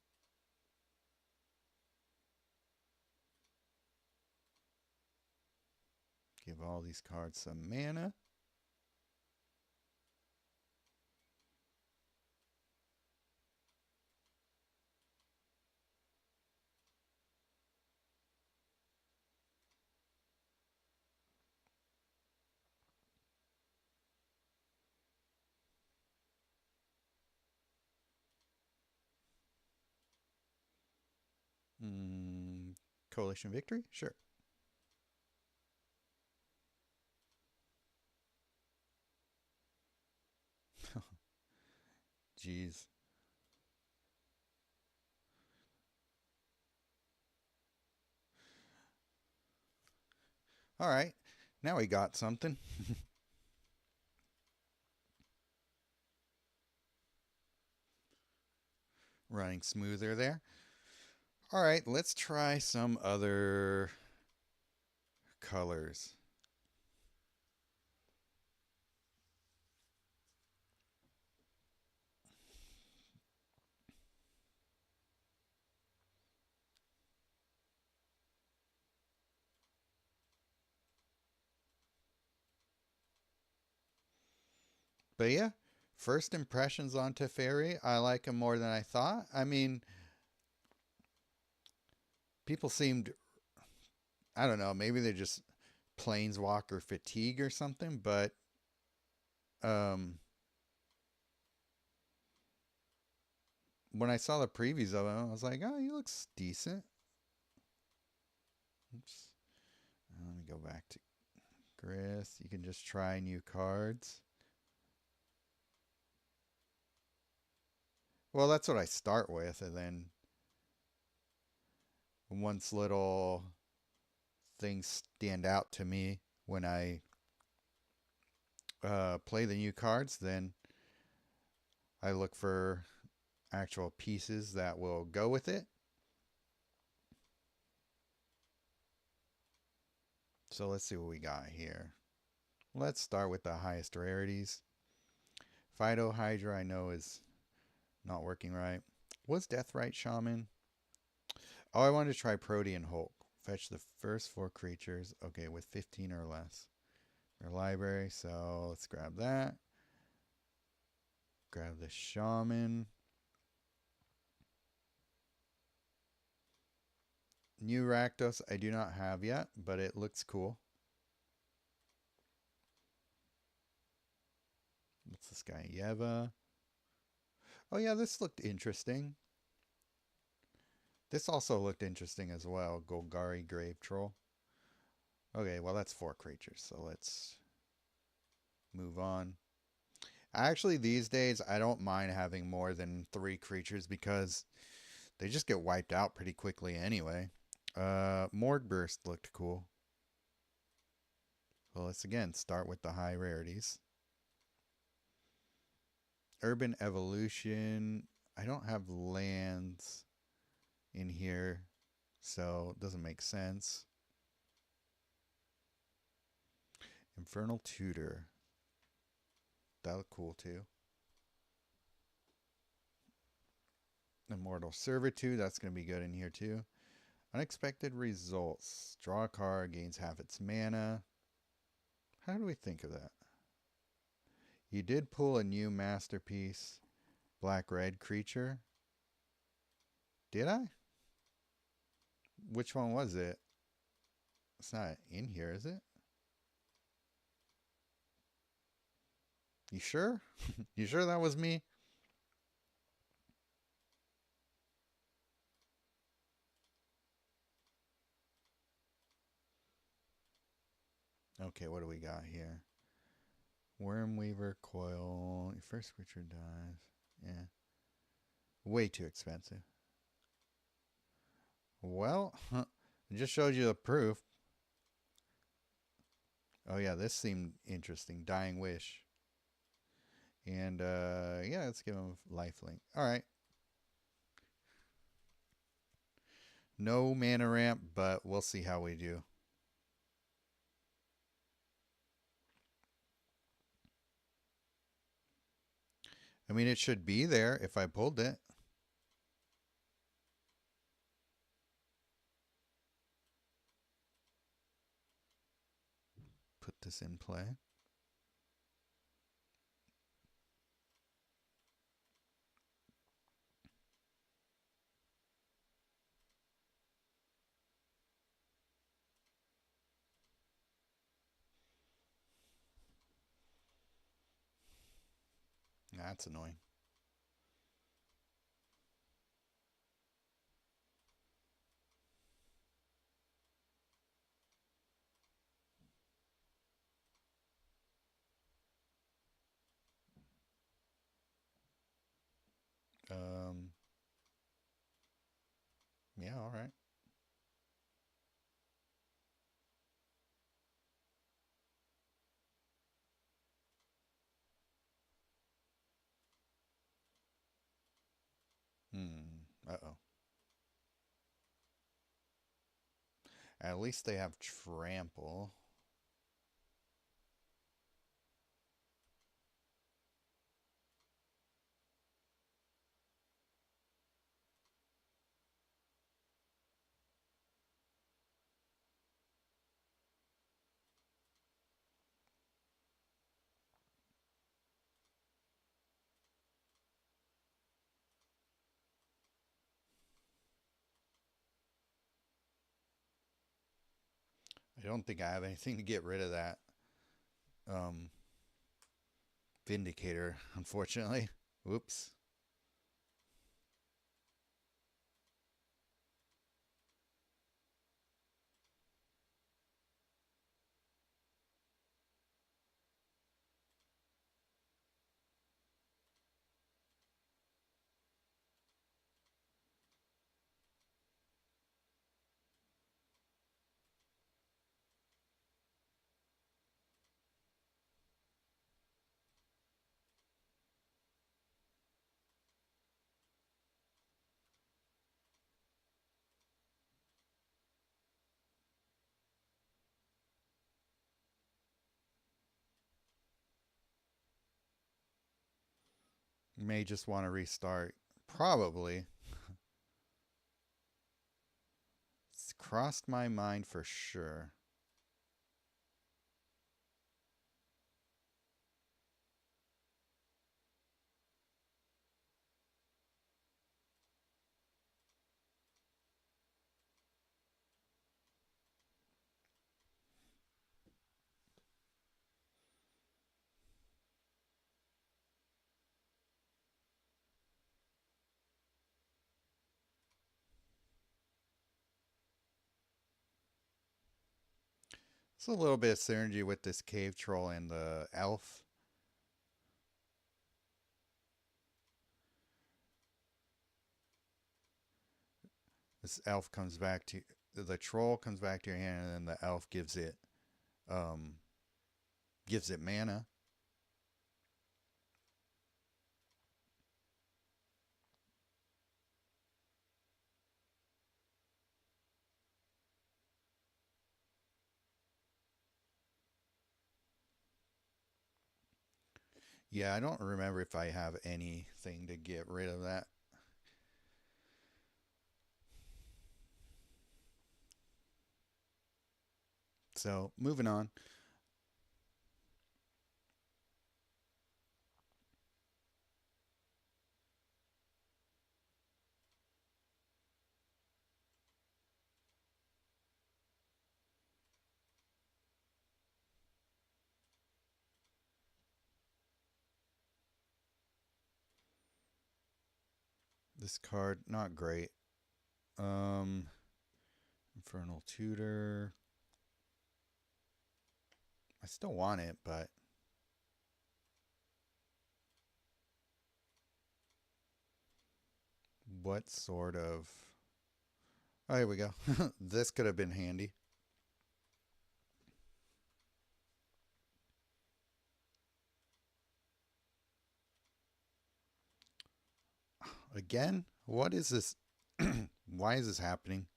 Give all these cards some mana. Mm, Coalition Victory? Sure. Jeez. All right. Now we got something. Running smoother there. All right, let's try some other colors. But yeah, first impressions on Teferi, I like him more than I thought. I mean, people seemed, I don't know, maybe they're just planeswalker fatigue or something, but um, when I saw the previews of him, I was like, oh, he looks decent. Oops. Let me go back to Grist. You can just try new cards. Well, that's what I start with, and then once little things stand out to me when I play the new cards, then I look for actual pieces that will go with it. So let's see what we got here. Let's start with the highest rarities. Fido Hydra, I know, is not working right. Was Deathrite Shaman? Oh, I wanted to try Protean Hulk. Fetch the first 4 creatures. Okay, with 15 or less. Their library, so let's grab that. Grab the Shaman. New Rakdos I do not have yet, but it looks cool. What's this guy? Yeva. Oh yeah, this looked interesting. This also looked interesting as well. Golgari Grave Troll. Okay, well that's 4 creatures, so let's move on. Actually, these days I don't mind having more than 3 creatures because they just get wiped out pretty quickly anyway. Morg Burst looked cool. Well, let's again start with the high rarities. Urban Evolution. I don't have lands in here, so it doesn't make sense. Infernal Tutor. That looked cool too. Immortal Servitude. That's going to be good in here too. Unexpected Results. Draw a card, gains half its mana. How do we think of that? You did pull a new masterpiece black-red creature. Did I? Which one was it? It's not in here, is it? You sure? You sure that was me? Okay, what do we got here? Wormweaver Coil. Your first creature dies. Yeah. Way too expensive. Well, it just showed you the proof. Oh yeah, this seemed interesting. Dying Wish. And yeah, let's give him lifelink. Alright. No mana ramp, but we'll see how we do. I mean, it should be there if I pulled it. Put this in play. That's annoying. Yeah, all right. Uh-oh. At least they have trample. I don't think I have anything to get rid of that um, Vindicator, unfortunately. Whoops. May just want to restart. Probably. It's crossed my mind for sure. It's a little bit of synergy with this cave troll and the elf. This elf comes back to the troll comes back to your hand, and then the elf um, gives it mana. Yeah, I don't remember if I have anything to get rid of that. So moving on. This card, not great. Infernal Tutor. I still want it, but what sort of... Oh, here we go. This could have been handy. Again? What is this? Why is this happening?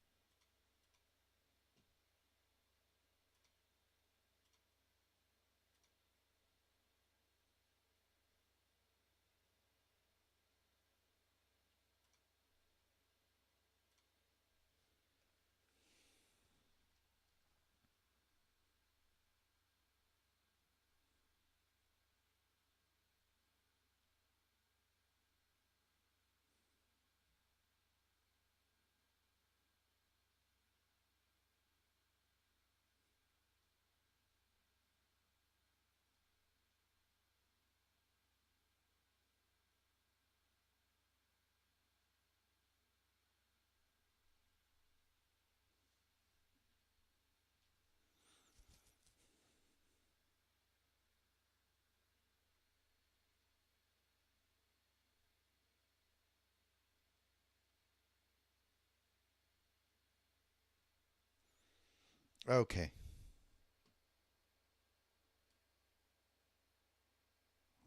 Okay.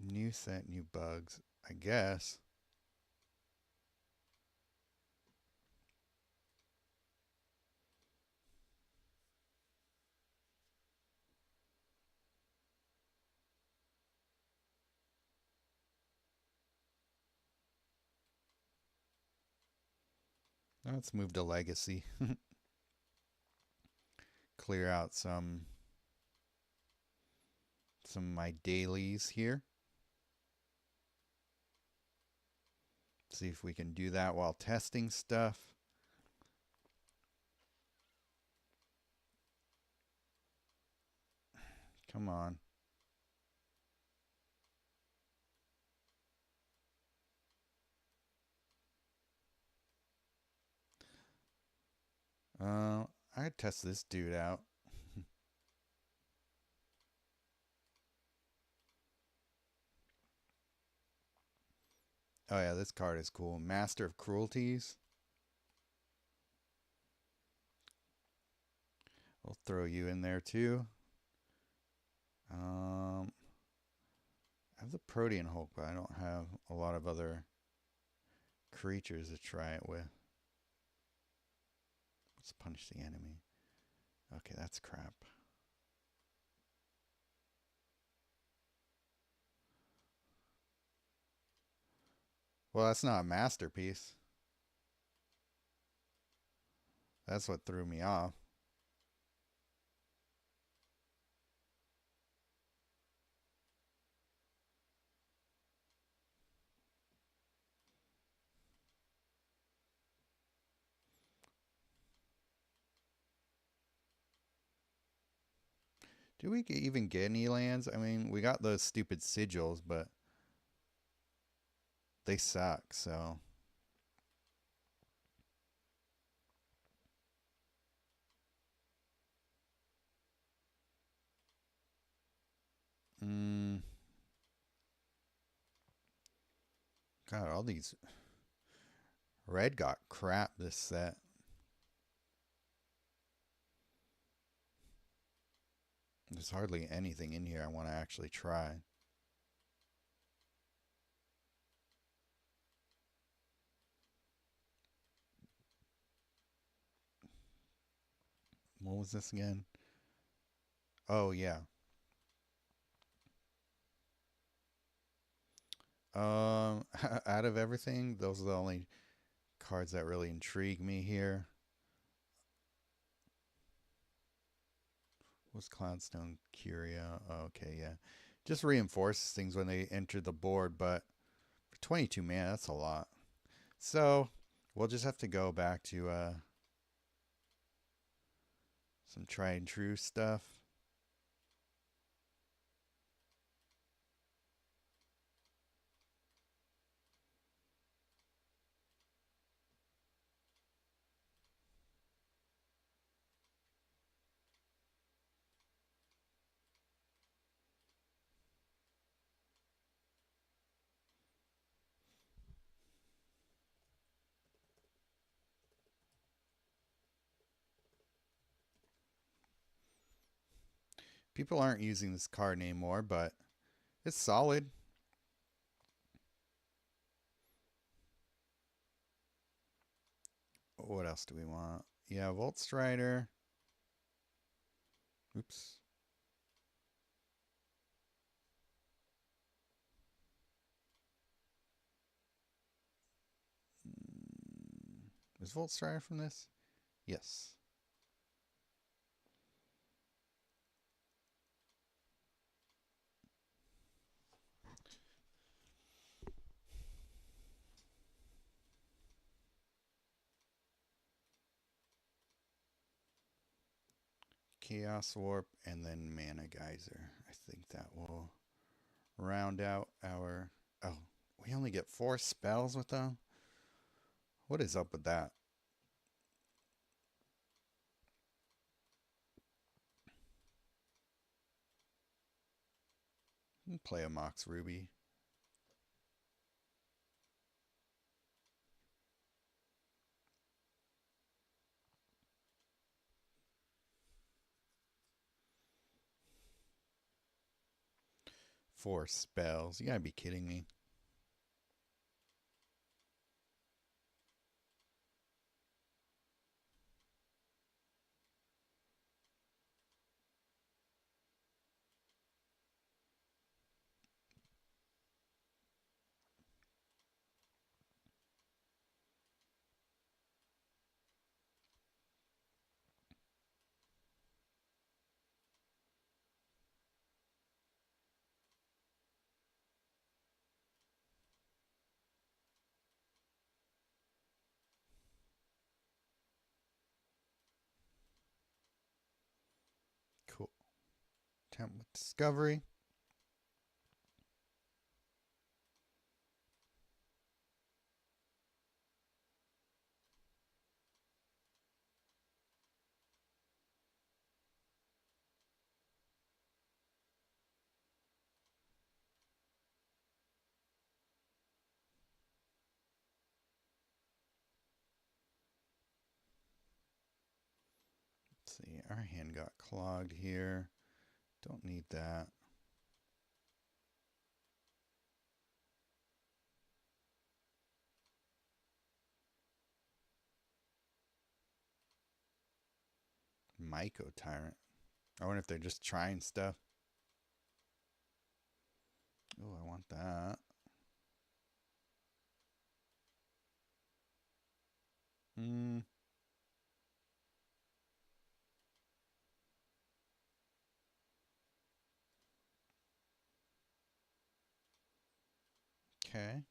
New set, new bugs. I guess. Let's move to Legacy. Clear out some of my dailies here. See if we can do that while testing stuff. Come on. I'd test this dude out. Oh yeah, this card is cool. Master of Cruelties. We'll throw you in there too. I have the Protean Hulk, but I don't have a lot of other creatures to try it with. Let's punish the enemy. Okay, that's crap. Well, that's not a masterpiece. That's what threw me off. Do we even get any lands? I mean, we got those stupid sigils, but they suck, so... God, all these... Red got crap this set. There's hardly anything in here I want to actually try. What was this again? Oh, yeah. Out of everything, those are the only cards that really intrigue me here. What's Cloudstone Curia? Oh, okay, yeah. Just reinforces things when they enter the board, but for 22 mana, that's a lot. So, we'll just have to go back to some tried and true stuff. People aren't using this card anymore, but it's solid. What else do we want? Yeah, Volt Strider. Oops. Is Volt Strider from this? Yes. Chaos Warp and then Mana Geyser. I think that will round out our... Oh, we only get 4 spells with them? What is up with that? Play a Mox Ruby. Four spells. You gotta be kidding me. Cool. Attempt with Discovery. Let's see, our hand got clogged here. Don't need that. Myco Tyrant. I wonder if they're just trying stuff. Oh, I want that. Hmm. Okay.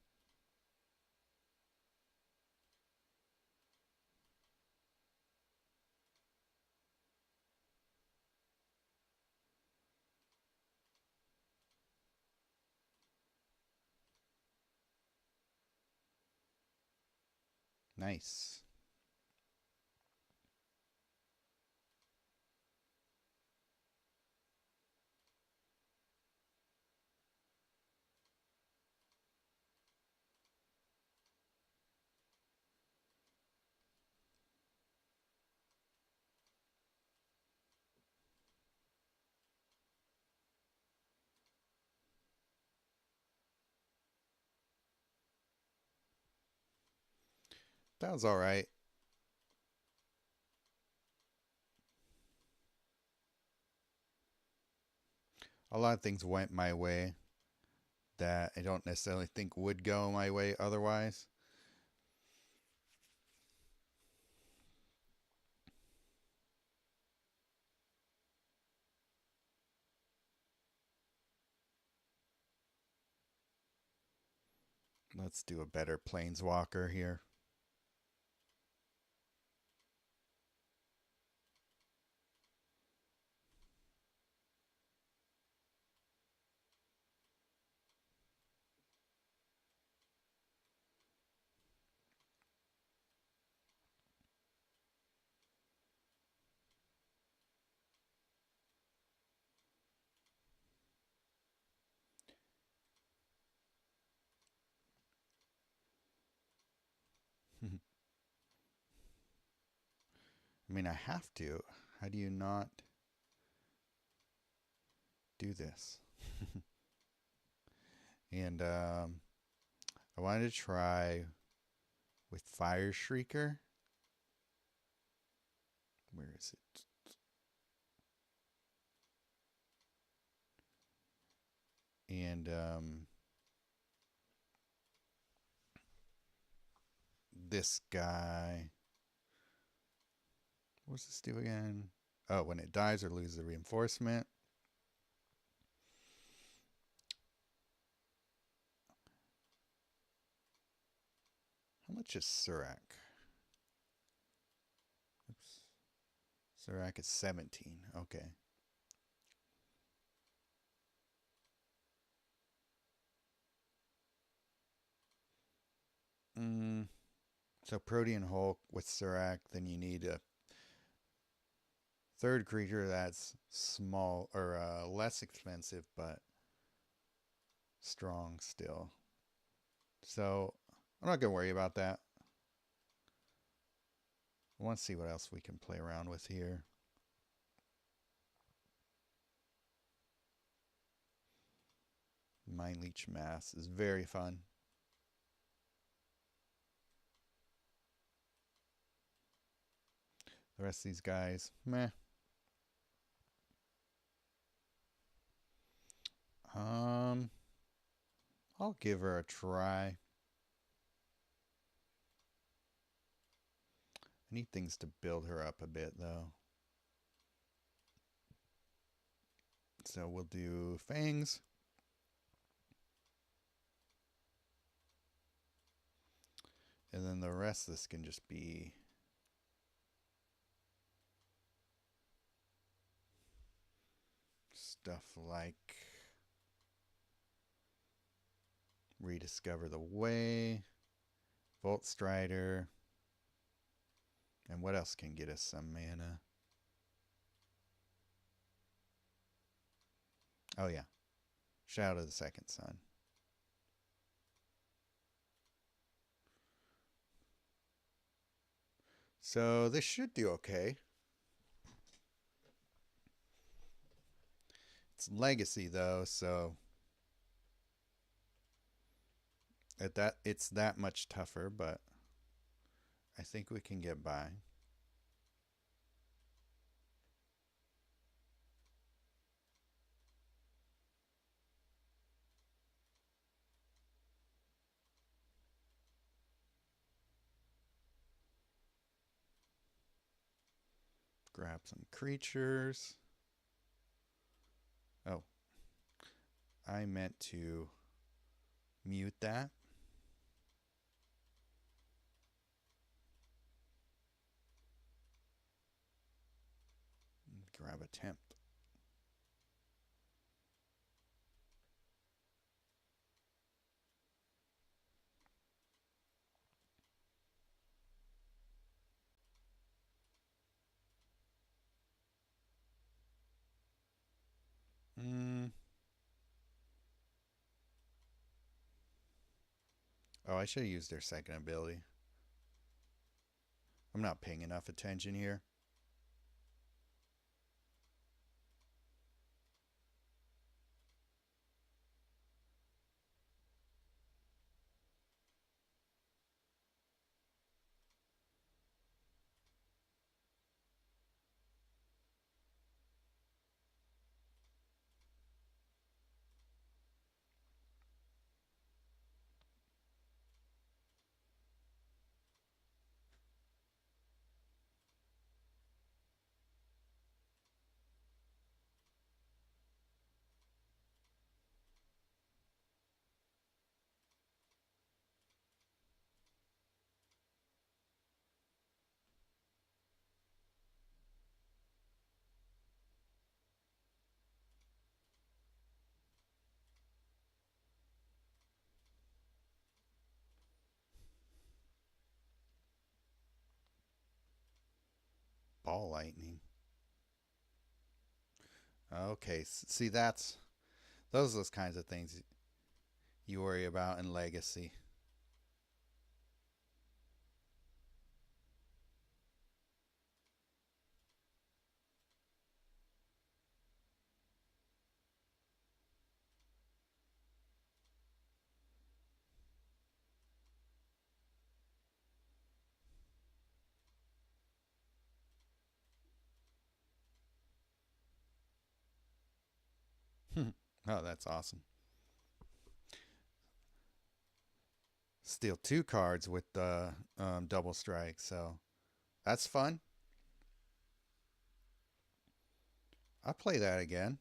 Nice. That was alright. A lot of things went my way that I don't necessarily think would go my way otherwise. Let's do a better Planeswalker here. I mean, I have to. How do you not? do this. And I wanted to try with Fire Shrieker. Where is it? And this guy. What's this do again? Oh, when it dies or loses the reinforcement. How much is Surak? Oops. Surak is 17. Okay. So Protean Hulk with Surak, then you need a third creature that's small or less expensive but strong still. So I'm not going to worry about that. I want to see what else we can play around with here. Mind Leech Mass is very fun. The rest of these guys, meh. I'll give her a try. I need things to build her up a bit, though. So we'll do Fangs. And then the rest of this can just be stuff like Rediscover the Way, Volt Strider, and what else can get us some mana? Oh yeah, Shadow of the Second Sun. So this should do okay. It's Legacy though, so it's that much tougher, but I think we can get by. Grab some creatures. Oh, I meant to mute that. Grab a temp. Oh, I should have used their second ability. I'm not paying enough attention here. Ball lightning. Okay, see those are those kinds of things you worry about in Legacy. Oh, that's awesome. Steal 2 cards with the double strike, so that's fun. I'll play that again.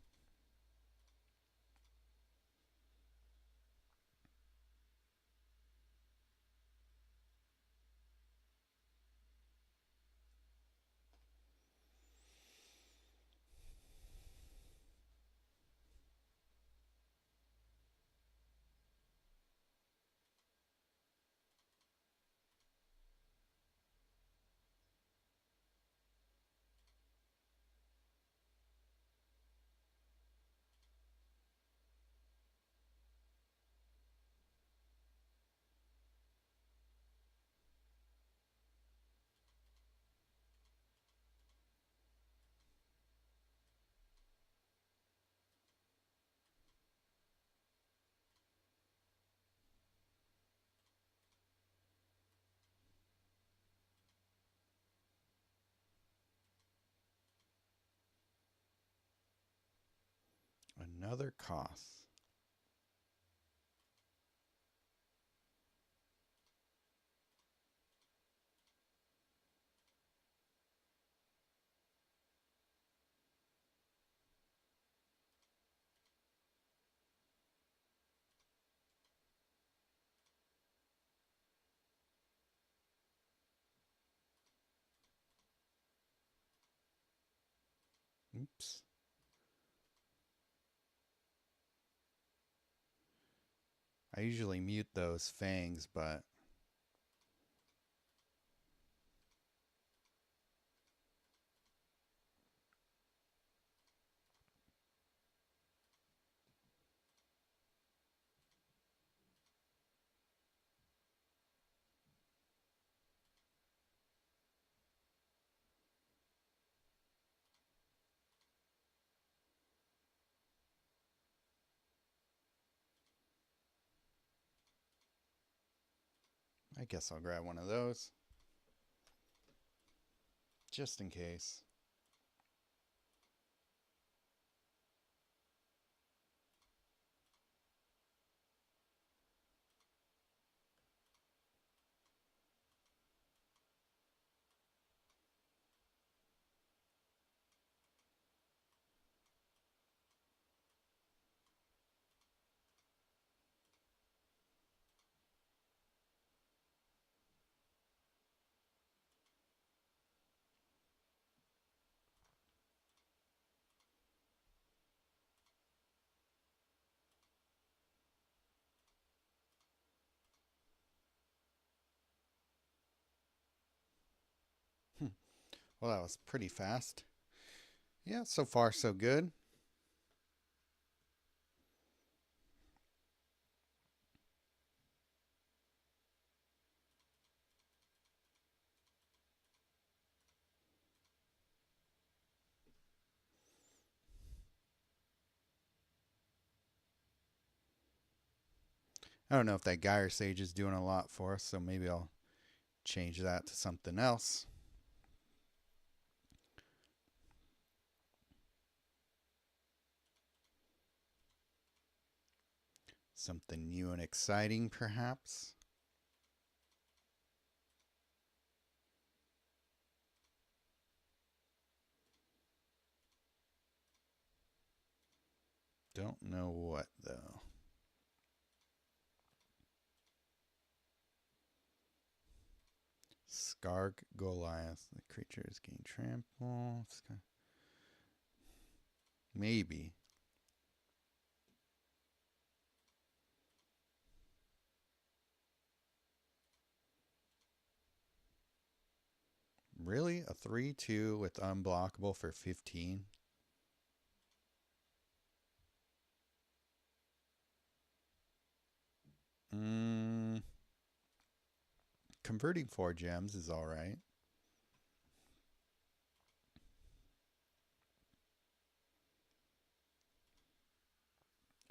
Another cost. Oops. I usually mute those fangs, but I guess I'll grab one of those. Just in case. Well, that was pretty fast. Yeah, so far so good. I don't know if that Gyre Sage is doing a lot for us, so maybe I'll change that to something else. Something new and exciting, perhaps. Don't know what, though. Skarg Goliath. The creatures gain trample. Maybe. Really? A 3/2 with unblockable for 15? Converting 4 gems is alright.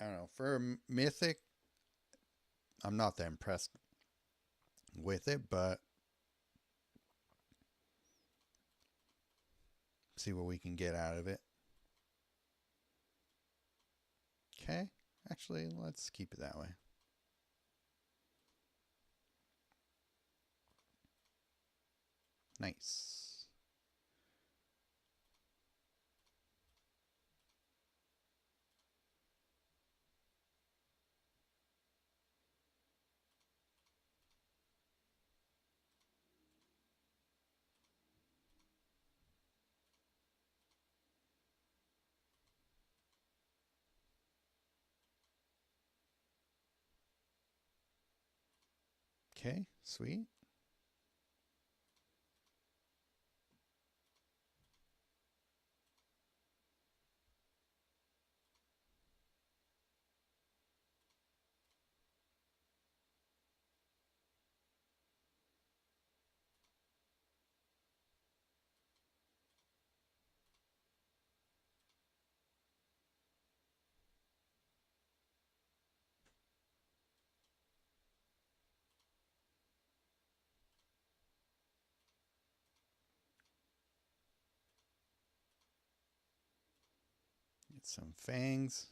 I don't know. For Mythic, I'm not that impressed with it, but see what we can get out of it. Okay. Actually, let's keep it that way. Nice. Okay, sweet. Get some fangs.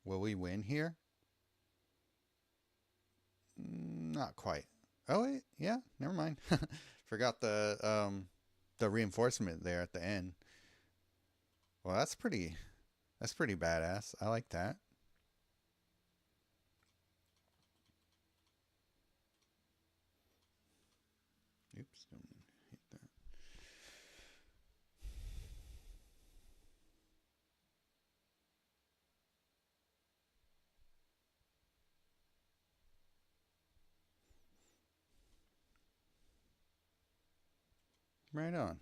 Will we win here? Not quite. Oh wait, yeah, never mind. Forgot the reinforcement there at the end. Well, that's pretty badass. I like that. Oops, don't hit that. Right on.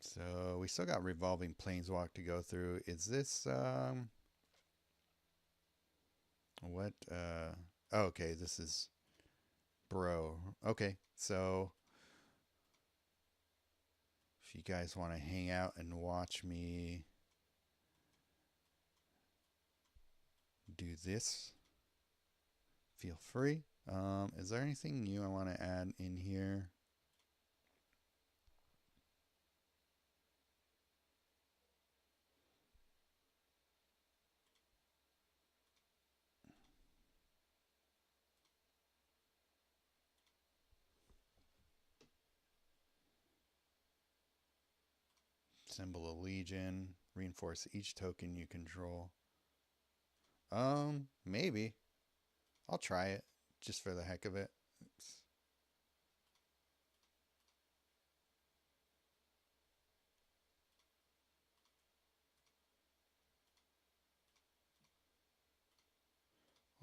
So we still got revolving planeswalk to go through. Is this what oh, okay, this is bro. Okay, so if you guys want to hang out and watch me do this, feel free. Is there anything new I want to add in here? Symbol of Legion. Reinforce each token you control. Maybe. I'll try it just for the heck of it. Oops.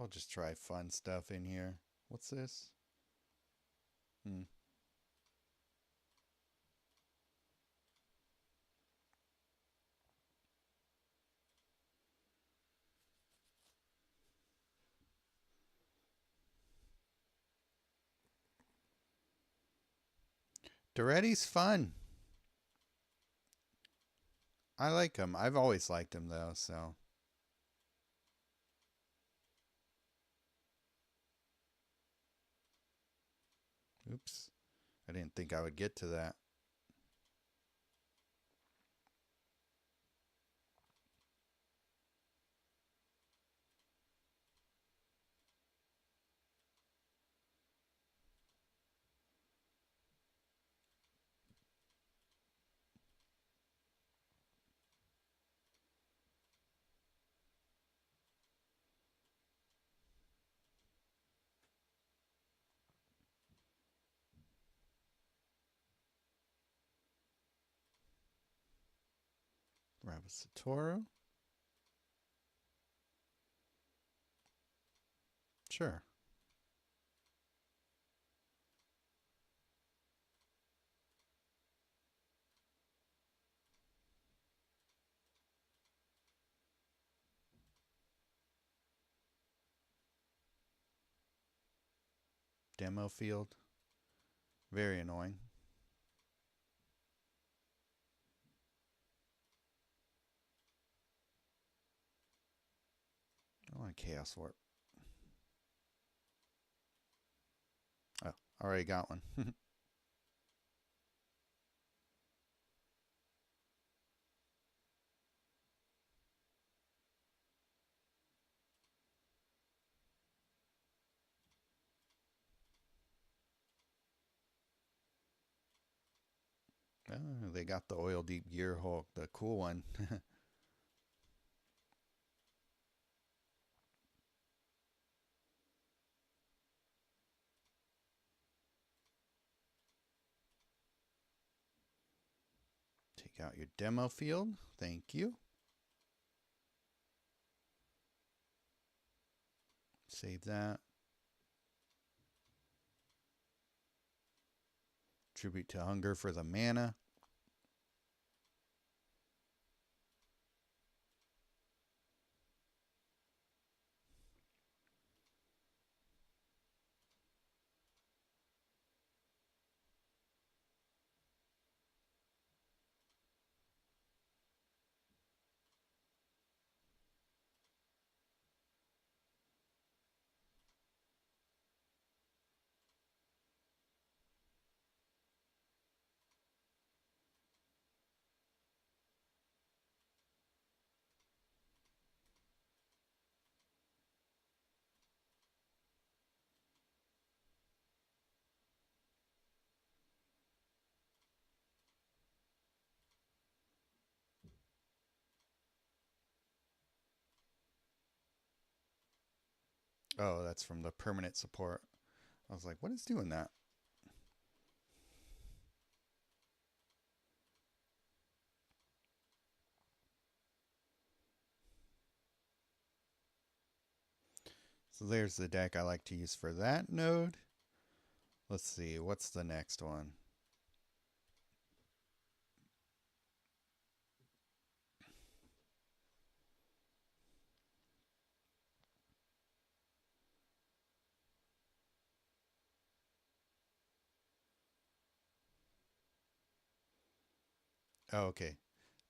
I'll just try fun stuff in here. What's this? Doretti's fun. I like him. I've always liked him though, so. Oops. I didn't think I would get to that. Rabbit Sure. Demo field. Very annoying. Chaos Warp. Oh, already got one. Oh, they got the Oil Deep Gear Hulk, the cool one. Take out your demo field. Thank you. Save that. Tribute to Hunger for the mana. Oh, that's from the permanent support. I was like, what is doing that? So there's the deck I like to use for that node. Let's see, what's the next one? Oh, okay.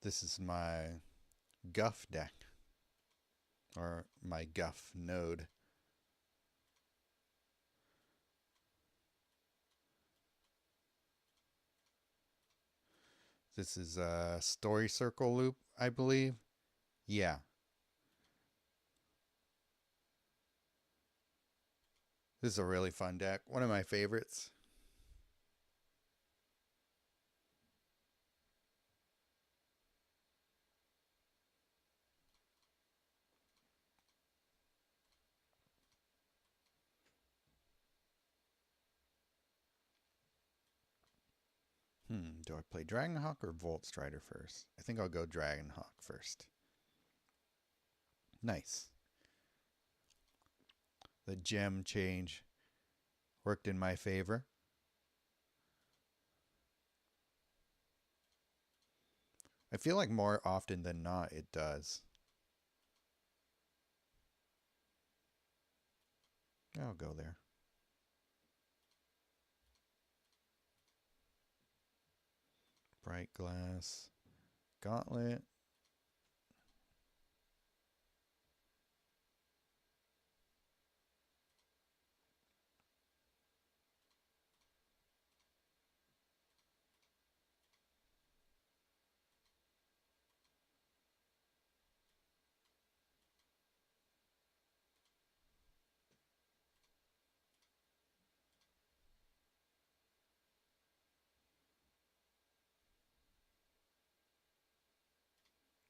This is my Guff deck. Or my Guff node. This is a Story Circle loop, I believe. Yeah. This is a really fun deck. One of my favorites. Do I play Dragonhawk or Volt Strider first? I think I'll go Dragonhawk first. Nice. The gem change worked in my favor. I feel like more often than not it does. I'll go there. Bright Glass. Gauntlet.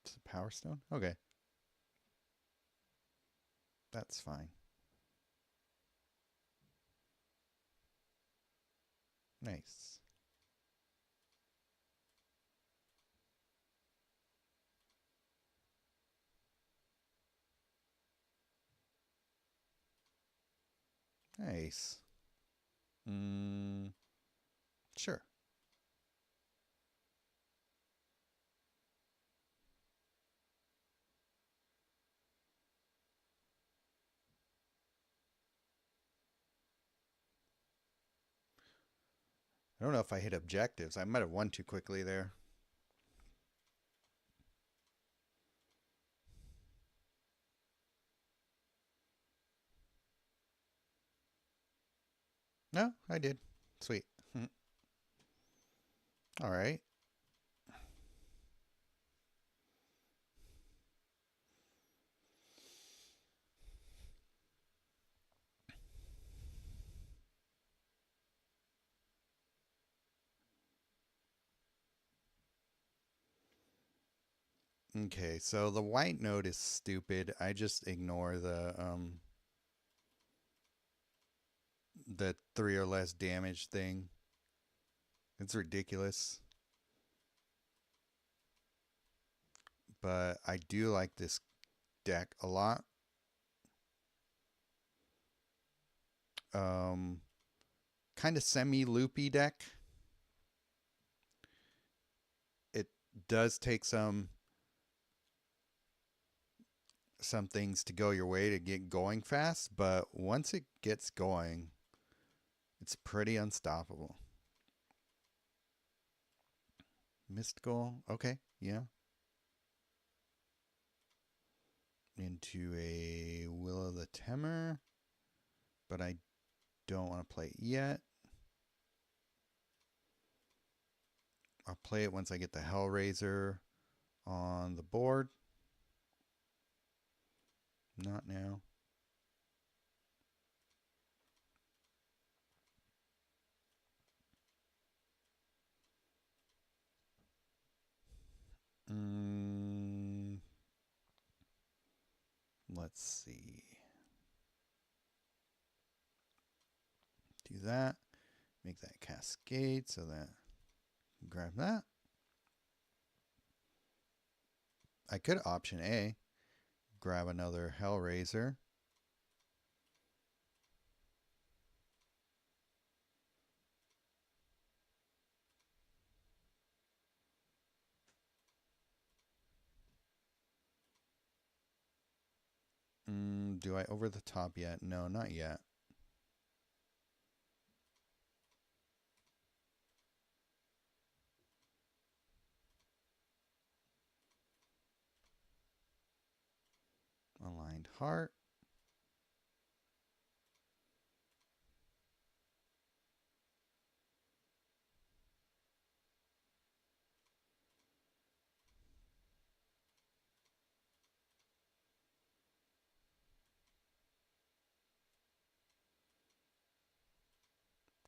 It's a Power Stone? Okay. That's fine. Nice. Nice. Sure. I don't know if I hit objectives. I might have won too quickly there. No, I did. Sweet. All right. Okay, so the white note is stupid. I just ignore the 3 or less damage thing. It's ridiculous. But I do like this deck a lot. Um, kind of semi-loopy deck. It does take some things to go your way to get going fast, but once it gets going, it's pretty unstoppable. Mystical, okay, yeah. Into a Will of the Temur, but I don't want to play it yet. I'll play it once I get the Hellraiser on the board. Not now. Let's see. Do that. Make that Cascade so that grab that. I could option A, grab another Hellraiser. Do I over the top yet? No, not yet. Aligned Heart.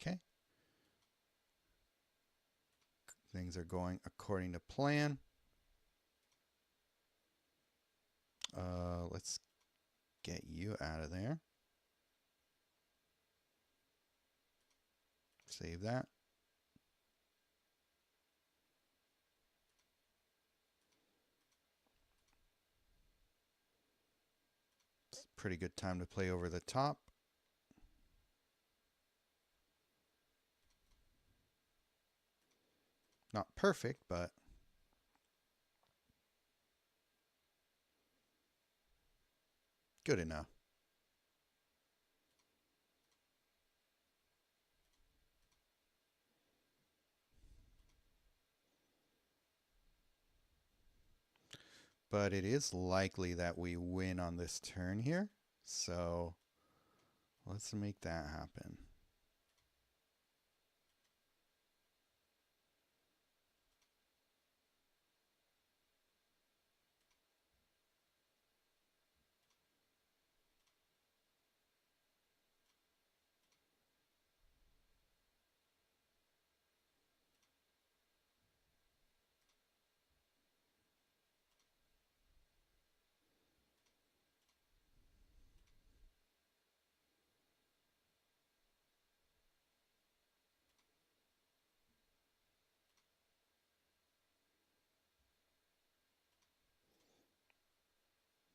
Okay. Things are going according to plan. Let's get you out of there. Save that. It's a pretty good time to play over the top. Not perfect, but good enough. But it is likely that we win on this turn here. So let's make that happen.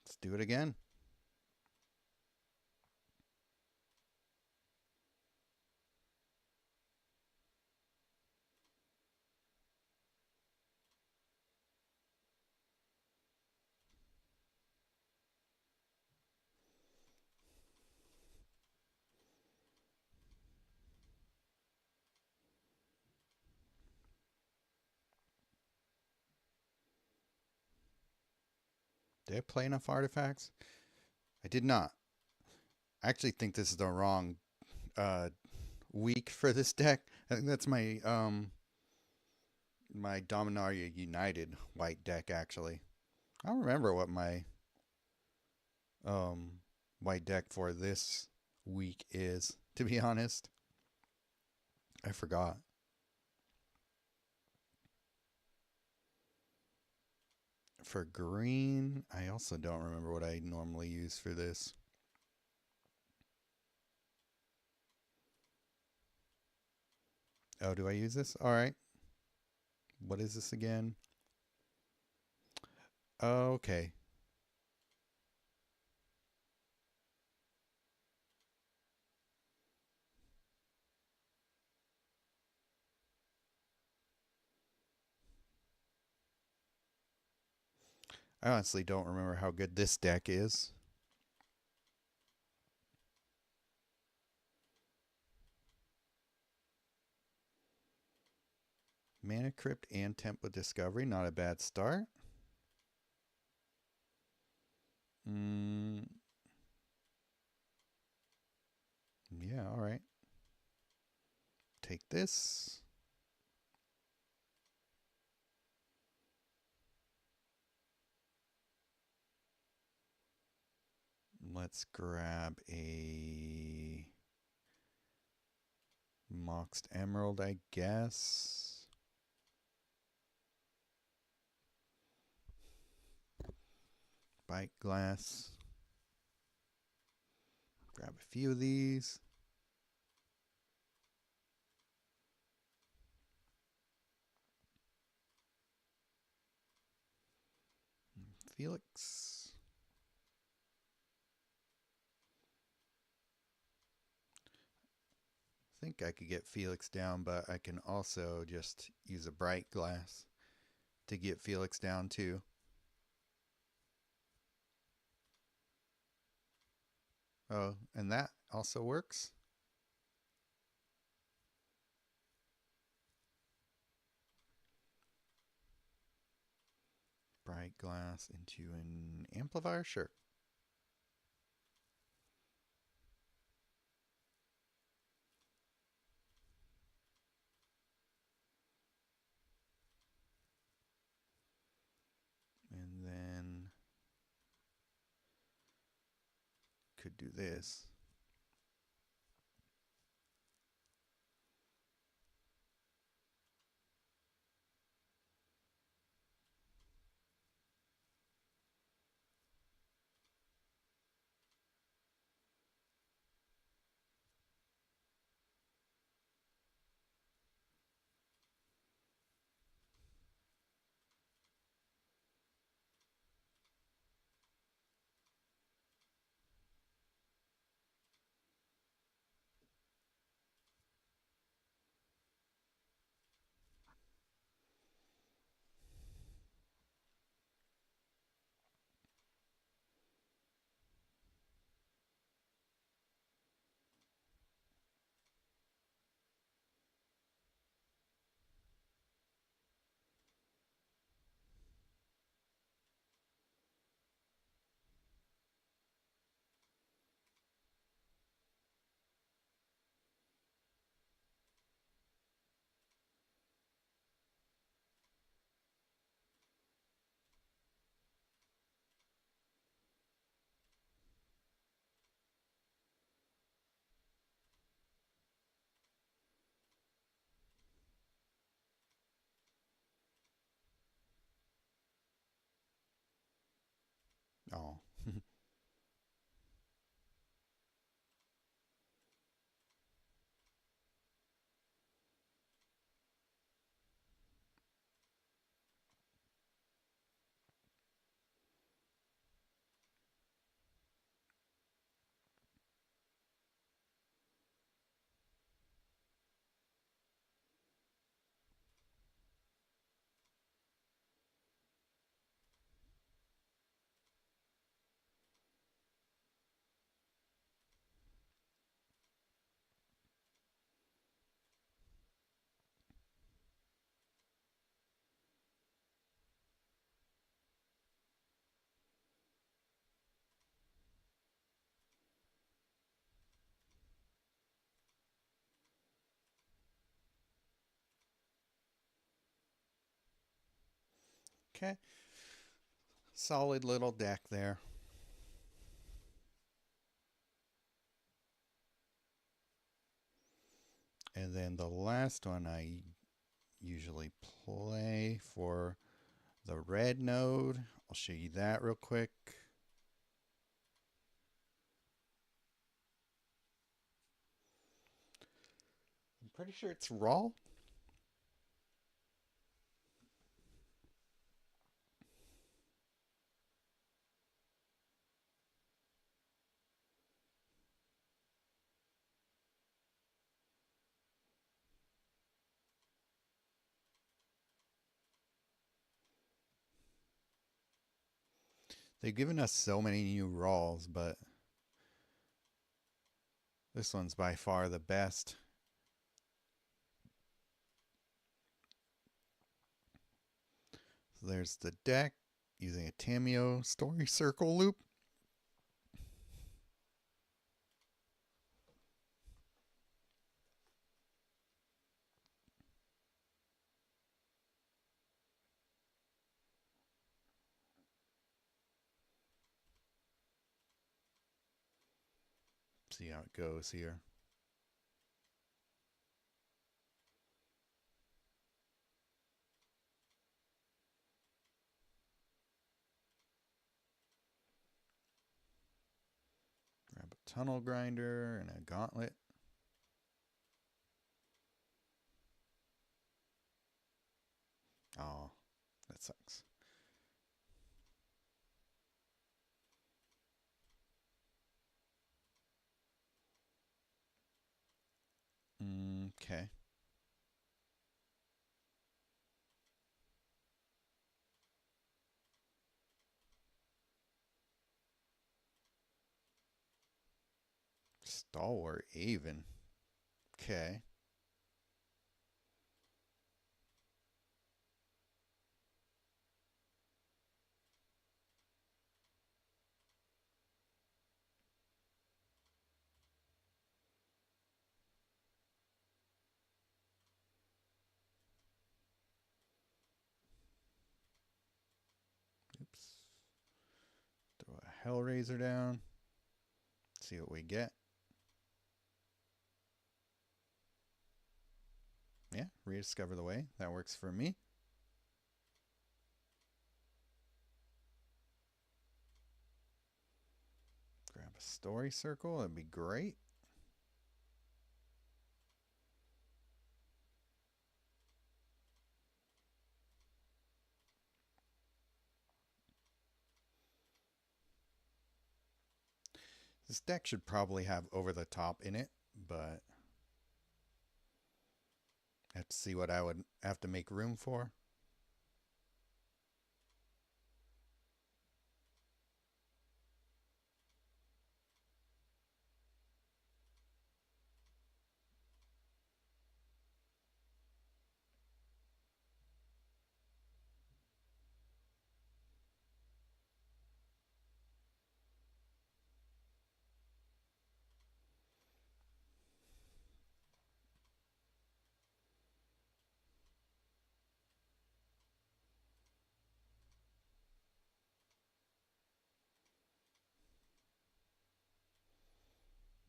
Let's do it again. Did I play enough artifacts? I did not. I actually think this is the wrong week for this deck. I think that's my Dominaria United white deck actually. I don't remember what my um white deck for this week is, to be honest. I forgot. For green, I also don't remember what I normally use for this. Oh, do I use this? All right. What is this again? Okay. I honestly don't remember how good this deck is. Mana Crypt and Temple Discovery, not a bad start. Mm, yeah, all right. Take this. Let's grab a Moxed Emerald, I guess. Bite Glass. Grab a few of these. Felix. I think I could get Felix down, but I can also just use a Bright Glass to get Felix down too. Oh, and that also works. Bright Glass into an amplifier? Sure. And then could do this. Oh. Okay. Solid little deck there. And then the last one I usually play for the red node. I'll show you that real quick. I'm pretty sure it's raw. They've given us so many new Rawls, but this one's by far the best. So there's the deck using a Tamiyo story circle loop. See how it goes here. Grab a tunnel grinder and a gauntlet. Oh, that sucks. Okay. Stalwart Aven. Okay. Oops. Throw a Hellraiser down. See what we get. Yeah, rediscover the way. That works for me. Grab a story circle. That'd be great. This deck should probably have over the top in it, but I have to see what I would have to make room for.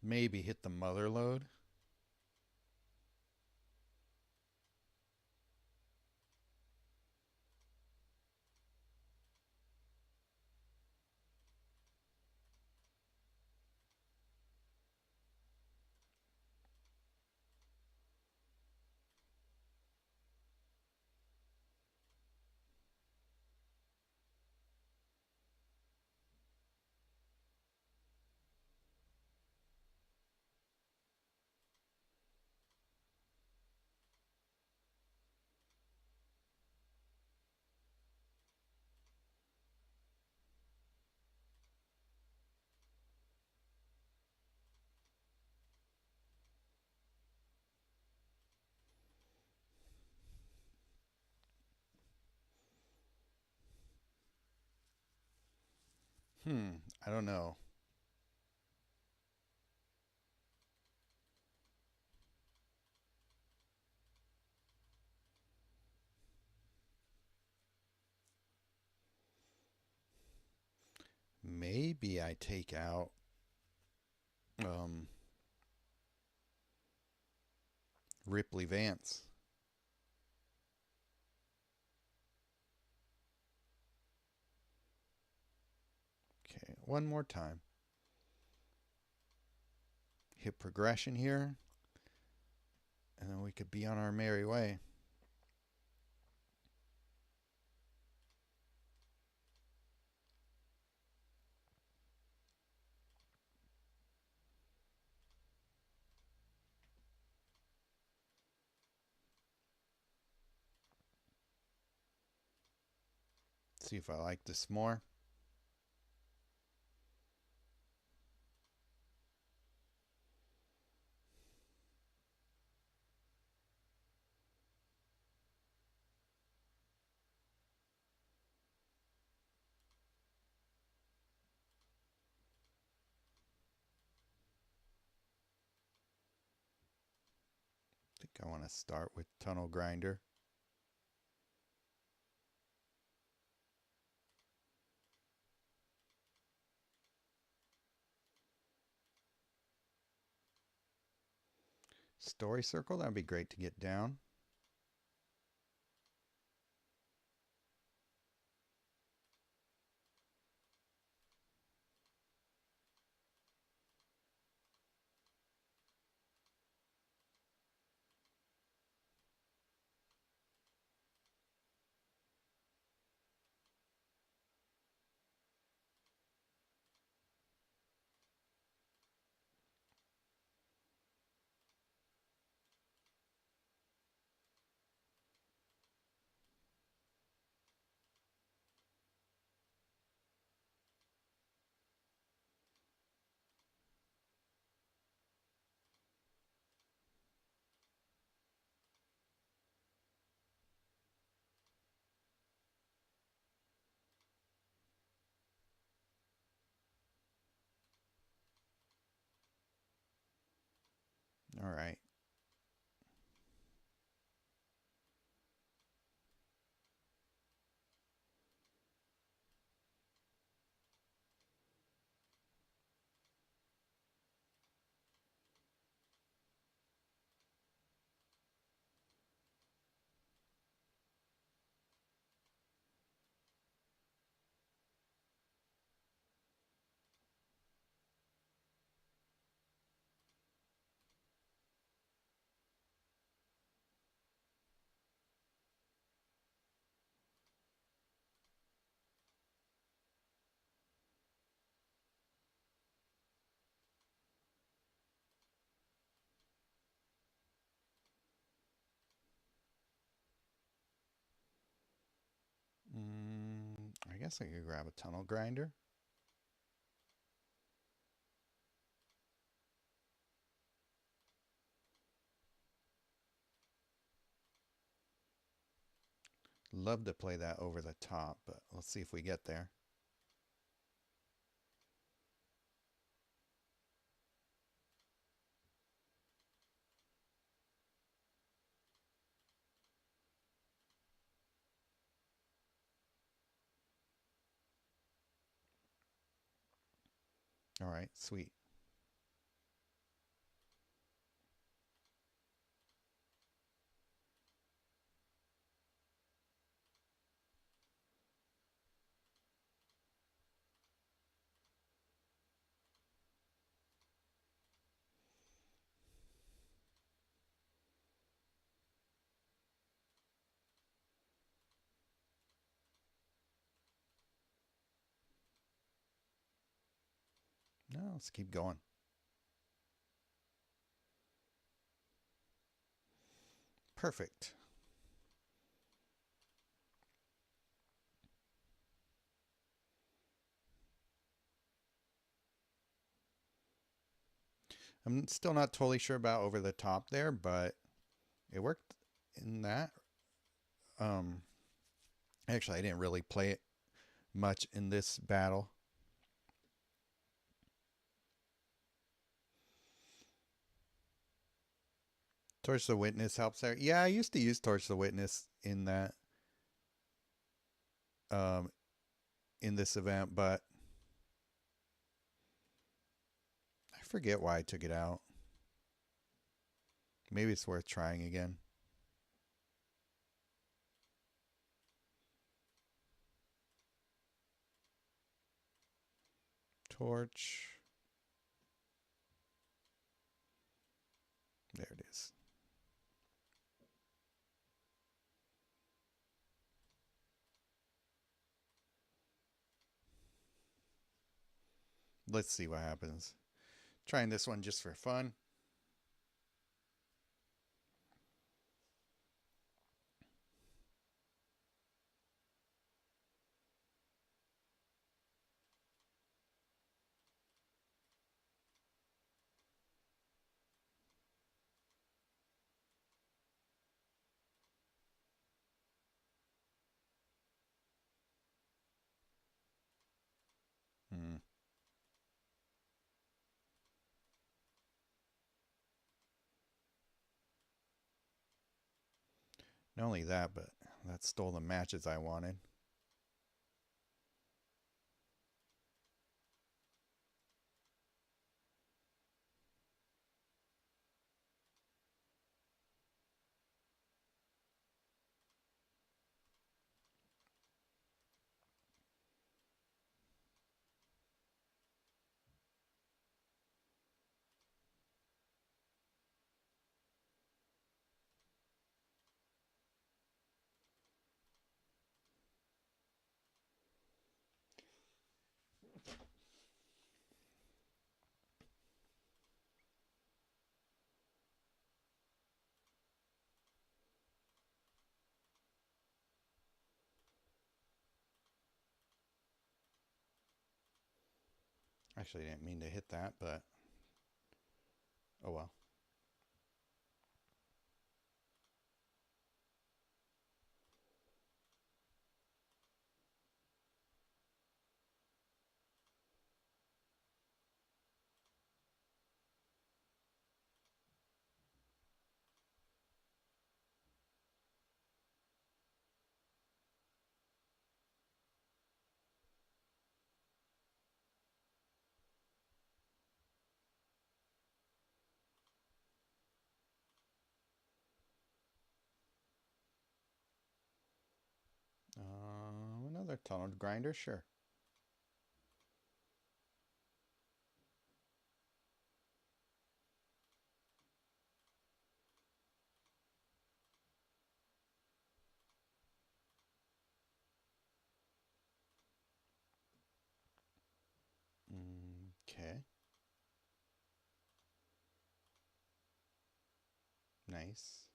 Maybe hit the mother load. I don't know. Maybe I take out Ripley Vance. Okay, one more time. Hit progression here. And then we could be on our merry way. See if I like this more. I think I want to start with Tunnel Grinder. Story Circle, that'd be great to get down. All right. I guess I could grab a Tunnel Grinder. Love to play that over the top, but let's see if we get there. All right, sweet. No, let's keep going. Perfect. I'm still not totally sure about over the top there, but it worked in that. Actually, I didn't really play it much in this battle. Torch the Witness helps there. Yeah, I used to use Torch the Witness in that um in this event, but forget why I took it out. Maybe it's worth trying again. Torch. There it is. Let's see what happens. Trying this one just for fun. Hmm. Not only that, but that stole the matches I wanted. Actually, I didn't mean to hit that, but oh well. Another tunnel grinder, sure. Okay. Nice.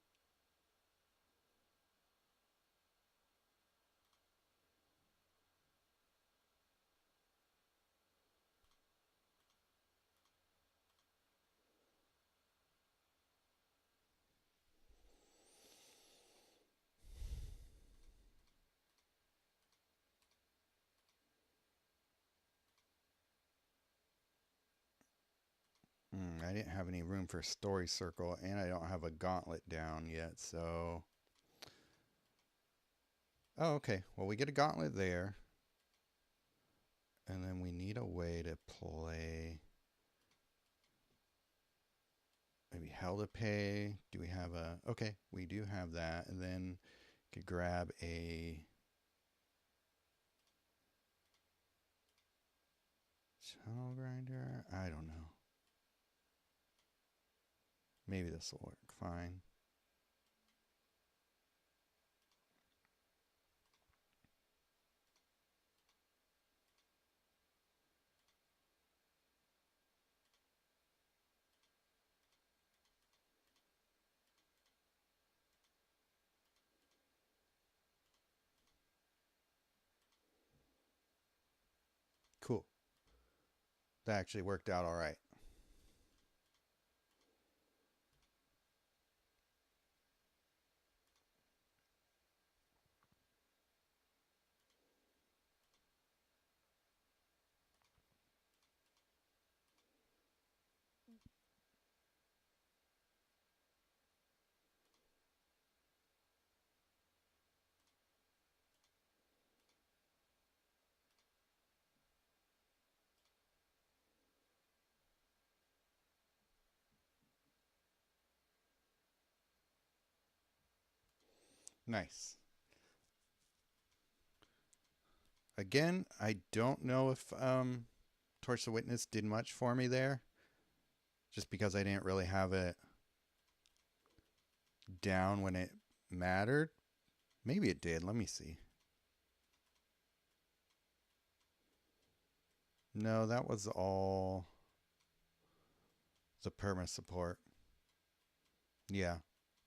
I didn't have any room for story circle, and I don't have a gauntlet down yet, so. Oh, okay. Well, we get a gauntlet there. And then we need a way to play maybe Hell to Pay. Do we have a. Okay, we do have that. And then could grab a tunnel grinder. I don't know. Maybe this will work fine. Cool. That actually worked out all right. Nice. Again, I don't know if Torch the Witness did much for me there, just because I didn't really have it down when it mattered. Maybe it did. Let me see. No, that was all the perma support. Yeah.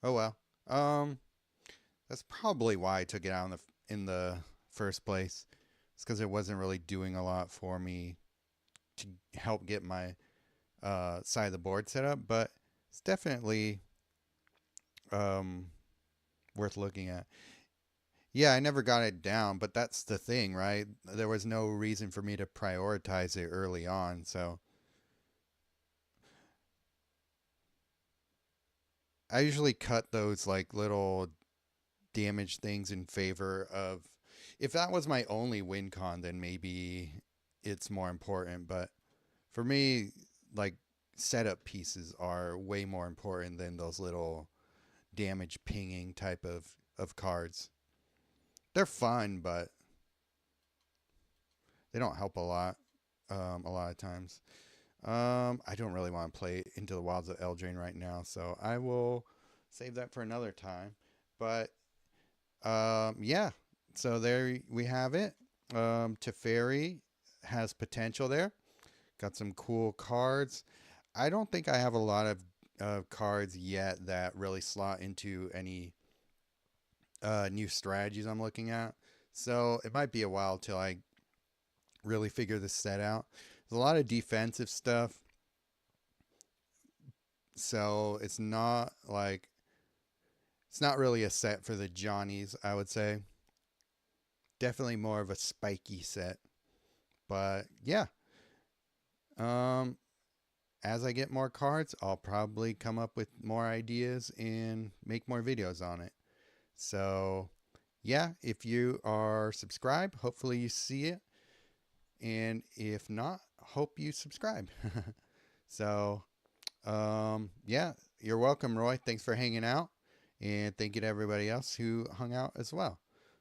Oh well. Um, that's probably why I took it out in the first place. It's because it wasn't really doing a lot for me to help get my side of the board set up, but it's definitely um worth looking at. Yeah, I never got it down, but that's the thing, right? There was no reason for me to prioritize it early on, so I usually cut those like little damage things in favor of, if that was my only win con, then maybe it's more important, but for me, like, setup pieces are way more important than those little damage pinging type of cards. They're fun, but they don't help a lot of times. I don't really want to play Into the Wilds of Eldraine right now, so I will save that for another time. But yeah, so there we have it. Teferi has potential there. Got some cool cards. I don't think I have a lot of cards yet that really slot into any new strategies I'm looking at. So it might be a while till I really figure this set out. There's a lot of defensive stuff. So it's not like, it's not really a set for the Johnnies, I would say. Definitely more of a spiky set. But yeah. Um as I get more cards, I'll probably come up with more ideas and make more videos on it. So yeah, if you are subscribed, hopefully you see it. And if not, hope you subscribe. So yeah, you're welcome, Roy. Thanks for hanging out. And thank you to everybody else who hung out as well.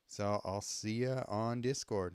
So I'll see you on Discord.